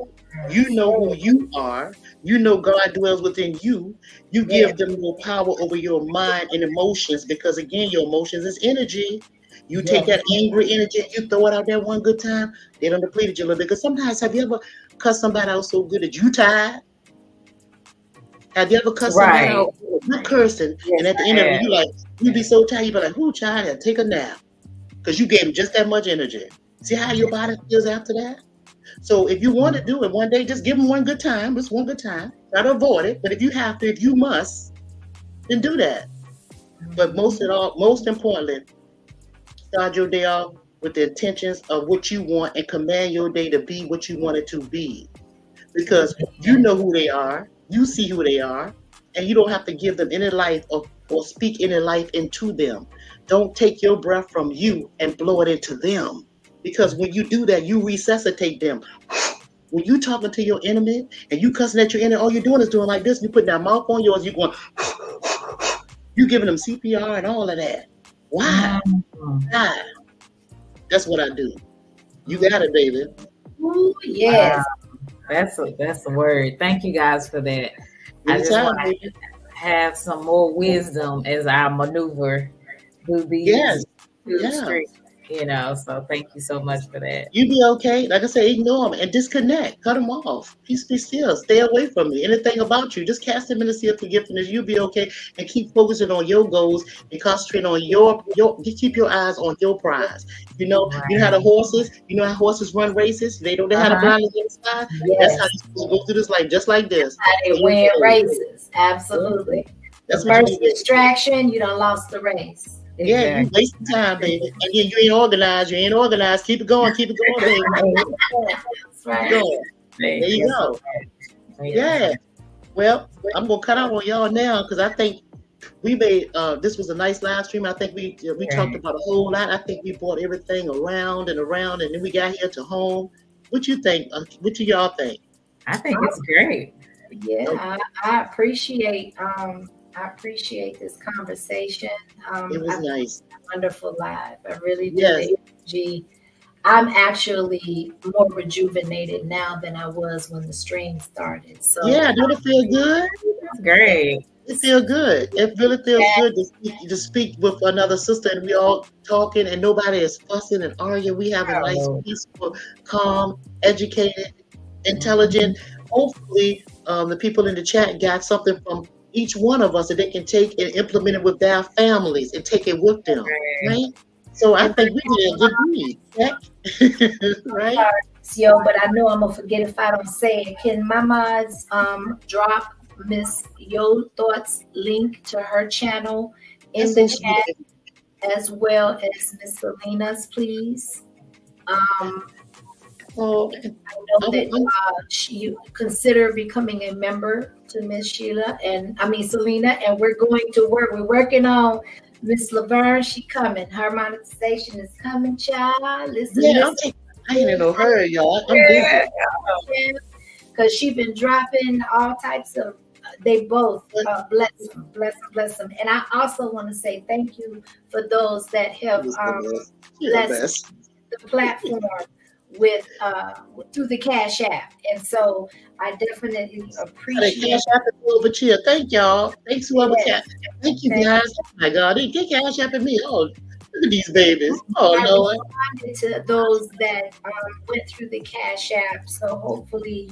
You know who you are. You know God dwells within you. You give them more power over your mind and emotions, because again, your emotions is energy. You take that angry energy and you throw it out there one good time, they don't deplete you a little bit. Because sometimes, have you ever cussed somebody out so good that you tired? Have you ever cussed somebody out good cursing, and at the end of it, you be so tired, you be like, who child, and take a nap? Because you gave them just that much energy. See how your body feels after that? So if you want to do it one day, just give them one good time. Just one good time. Try to avoid it. But if you have to, if you must, then do that. But most importantly, start your day off with the intentions of what you want and command your day to be what you want it to be. Because you know who they are, you see who they are, and you don't have to give them any life or speak any life into them. Don't take your breath from you and blow it into them. Because when you do that, you resuscitate them. When you talking to your enemy and you cussing at your enemy, all you're doing is doing like this. You put that mouth on yours, you going, you giving them CPR and all of that. Why? Why? That's what I do. You got it, baby. Ooh, yes. That's a word. Thank you guys for that. I just want to have some more wisdom as I maneuver through these streets. So thank you so much for that. You be okay. Like I said, ignore them and disconnect. Cut them off. Peace, be still. Stay away from me. Anything about you, just cast them in the sea of forgiveness. You'll be okay. And keep focusing on your goals and concentrate on your keep your eyes on your prize. You know how the horses, how horses run races? They have the blinders inside. Yes. That's how you're supposed to go through this life, just like this. They win races. Absolutely. That's the first distraction, you done lost the race. Exactly. Yeah, you wasting time, baby. And then you ain't organized. Keep it going, baby. That's right. There you go. Yeah. Well, I'm gonna cut out on y'all now because I think we made this was a nice live stream. I think we talked about a whole lot. I think we brought everything around, and then we got here to home. What you think? What do y'all think? I think it's great. Yeah, I appreciate this conversation. It was nice. Wonderful live. I really do. Yes. The energy. I'm actually more rejuvenated now than I was when the stream started. So don't it feel good? That's great. It feels good. It really feels good to speak with another sister, and we all talking, and nobody is fussing and arguing. We have a nice, peaceful, calm, educated, intelligent. Hopefully, the people in the chat got something from each one of us that they can take and implement it with their families and take it with them, right? So I think we did a good deed, right? But I know I'm gonna forget if I don't say it. Can Mama's drop Miss Yo Thoughts link to her channel in the chat, as well as Miss Selena's, please? I know that you consider becoming a member to Miss Selena, and we're going to work. We're working on Miss Laverne. She coming. Her monetization is coming, child. Listen. I ain't know her, y'all. I'm busy. Because she been dropping all types of. They both bless them. And I also want to say thank you for those that have blessed the platform with through the Cash App, and so I definitely appreciate the Cash App over here. Thank y'all. Thanks whoever Cash. Thank you guys. Oh my God, they Cash App at me. Oh, Look at these babies. Oh, I Lord. responded to those that went through the Cash App. So hopefully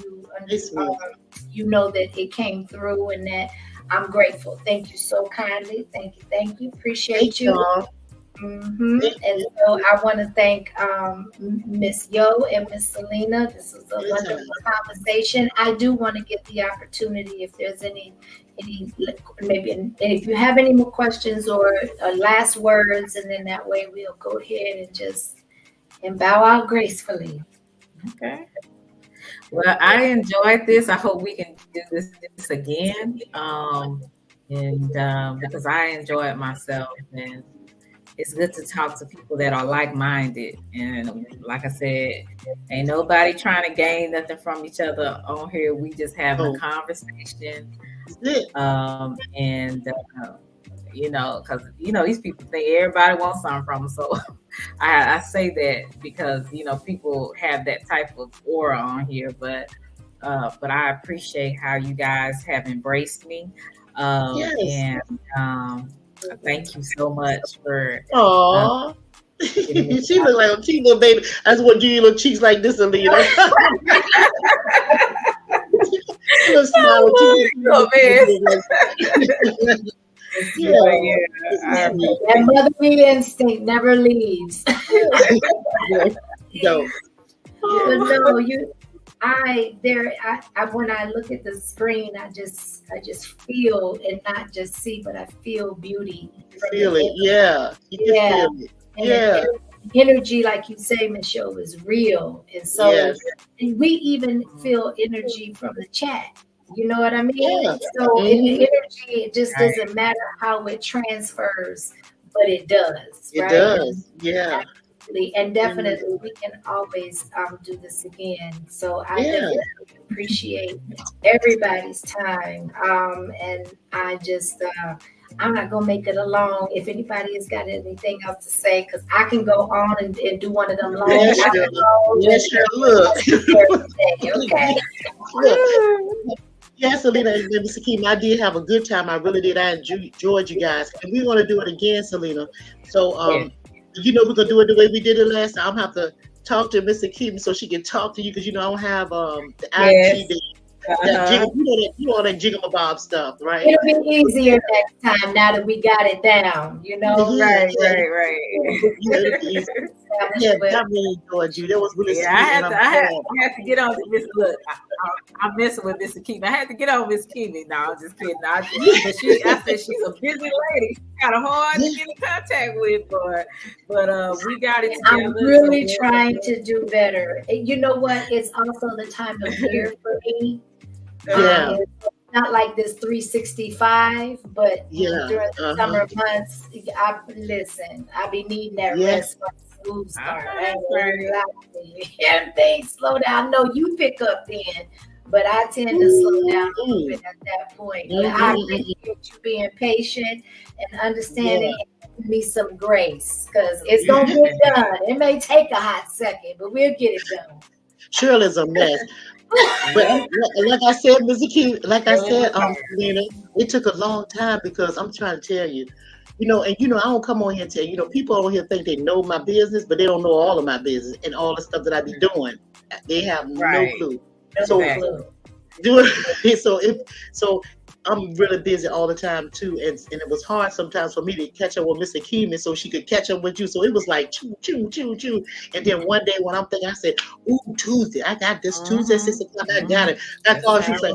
you know that it came through and that I'm grateful. Thank you so kindly. Thank you. Thank you. Appreciate you. And so I want to thank Miss Yo and Miss Selena. This was a wonderful conversation. I do want to get the opportunity if there's any maybe if you have any more questions or last words, and then that way we'll go ahead and bow out gracefully. Okay. Well, I enjoyed this. I hope we can do this again. Because I enjoy it myself, and it's good to talk to people that are like-minded. And like I said, ain't nobody trying to gain nothing from each other on here. We just having a conversation. Because these people think everybody wants something from them. So I say that because people have that type of aura on here, but I appreciate how you guys have embraced me. And thank you so much for. She look like a cute little baby. I just want to give you little cheeks like this, Alina. That motherly instinct never leaves. No. But no, when I look at the screen, I just feel, and not just see, but I feel beauty. Feel it, yeah. You can feel it. Yeah. Energy, like you say, Michelle, is real. And so we even feel energy from the chat. You know what I mean? Yeah. So energy, it just doesn't matter how it transfers, but it does. It does. Yeah. And definitely we can always do this again. So I definitely appreciate everybody's time. And I just I'm not gonna make it alone. If anybody has got anything else to say, because I can go on and do one of them long. Look. Okay. Look. Yes, Selena and Mr. Keem, I did have a good time. I really did. I enjoyed you guys. And we're gonna do it again, Selena. So we're gonna do it the way we did it last time. I'm gonna have to talk to Mr. Keem so she can talk to you, because I don't have the IG. You know that jiggle-bob stuff, right? It'll be easier next time now that we got it down, Right. Yeah, I really enjoyed you. That was really sweet. I had to get on this. Look, I'm messing with Mr. Keem. I had to get on Miss Keem. No, I'm just kidding. I said she's a busy lady. Kind of hard to get in contact with, but we got it together. I'm really trying to do better. You know what? It's also the time of year for me. Not like this 365, but during the summer months, I be needing that rest for the school start. Everything slow down. I know you pick up then, but I tend to slow down a little bit at that point. But I appreciate you being patient and understanding and giving me some grace, because it's going to get done. It may take a hot second, but we'll get it done. Shirley's a mess. But like I said, Mr. King, Lena, it took a long time, because I'm trying to tell you, I don't come on here and tell you, people on here think they know my business, but they don't know all of my business and all the stuff that I be doing. They have no clue. So I'm really busy all the time too, and it was hard sometimes for me to catch up with Mr. Keeman so she could catch up with you. So it was like choo. And then one day when I'm thinking, I said, "Ooh, Tuesday, I got this Tuesday 6 o'clock. I got it." I called. She's like,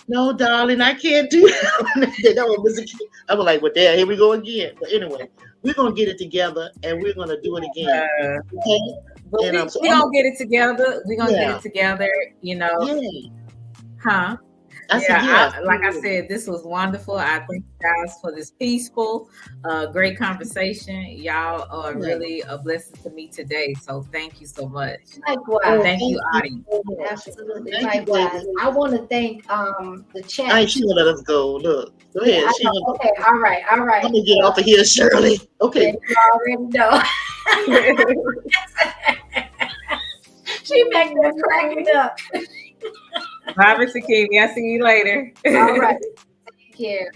"No, darling, I can't do that." That was Mr. Keeman. I was like, "Well, there, here we go again." But anyway, we're gonna get it together and we're gonna do it again. Okay? But we're gonna get it together. We're gonna get it together. Huh? Like I said, this was wonderful. I thank you guys for this peaceful, great conversation. Y'all are really a blessing to me today. So thank you so much. Likewise. Thank you, Audie. Absolutely. Likewise. I want to thank the chat. All right, she gonna let us go. Look, go ahead. Okay, all right. I'm gonna get off of here, Shirley. Okay. You already know. She making me cracking up. Bye, Mr. Keem. I'll see you later. All right. Take care.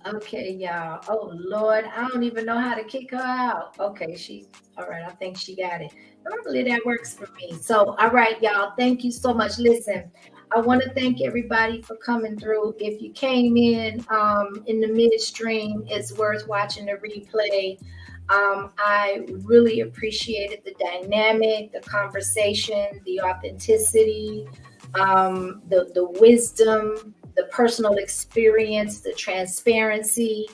Okay, y'all. Oh Lord, I don't even know how to kick her out. Okay, she's all right. I think she got it. Normally that works for me. So, all right, y'all. Thank you so much. Listen, I want to thank everybody for coming through. If you came in the midstream, it's worth watching the replay. I really appreciated the dynamic, the conversation, the authenticity, the wisdom, the personal experience, the transparency.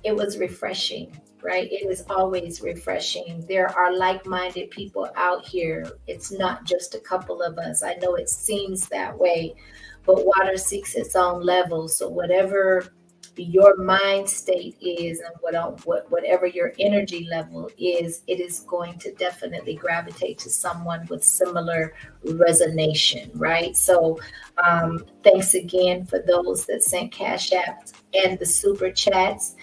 It was refreshing, right? It is always refreshing. There are like-minded people out here. It's not just a couple of us. I know it seems that way, but water seeks its own level. So whatever your mind state is and whatever your energy level is, it is going to definitely gravitate to someone with similar resonation, right? So thanks again for those that sent cash apps and the super chats.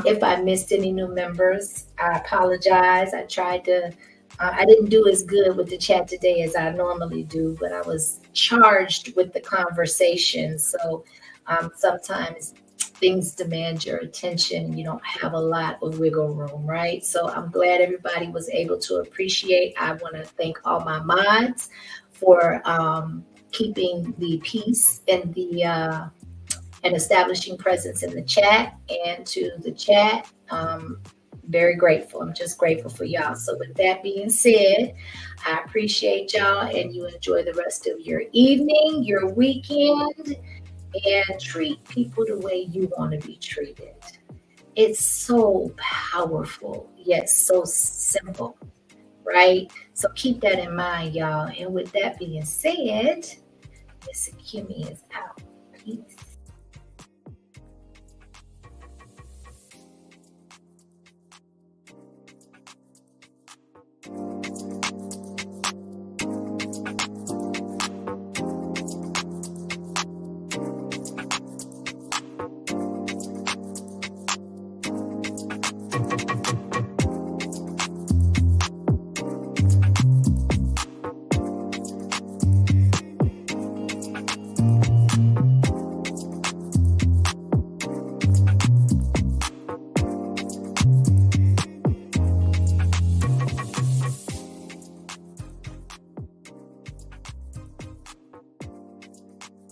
If I missed any new members, I apologize. I didn't do as good with the chat today as I normally do, but I was charged with the conversation. So sometimes things demand your attention. You don't have a lot of wiggle room, right? So I'm glad everybody was able to appreciate. I want to thank all my mods for keeping the peace and and establishing presence in the chat, and to the chat. Very grateful. I'm just grateful for y'all. So with that being said, I appreciate y'all, and you enjoy the rest of your evening, your weekend, and treat people the way you want to be treated. It's so powerful, yet so simple, right? So keep that in mind, y'all. And with that being said, Miss Kimmy is out. Peace.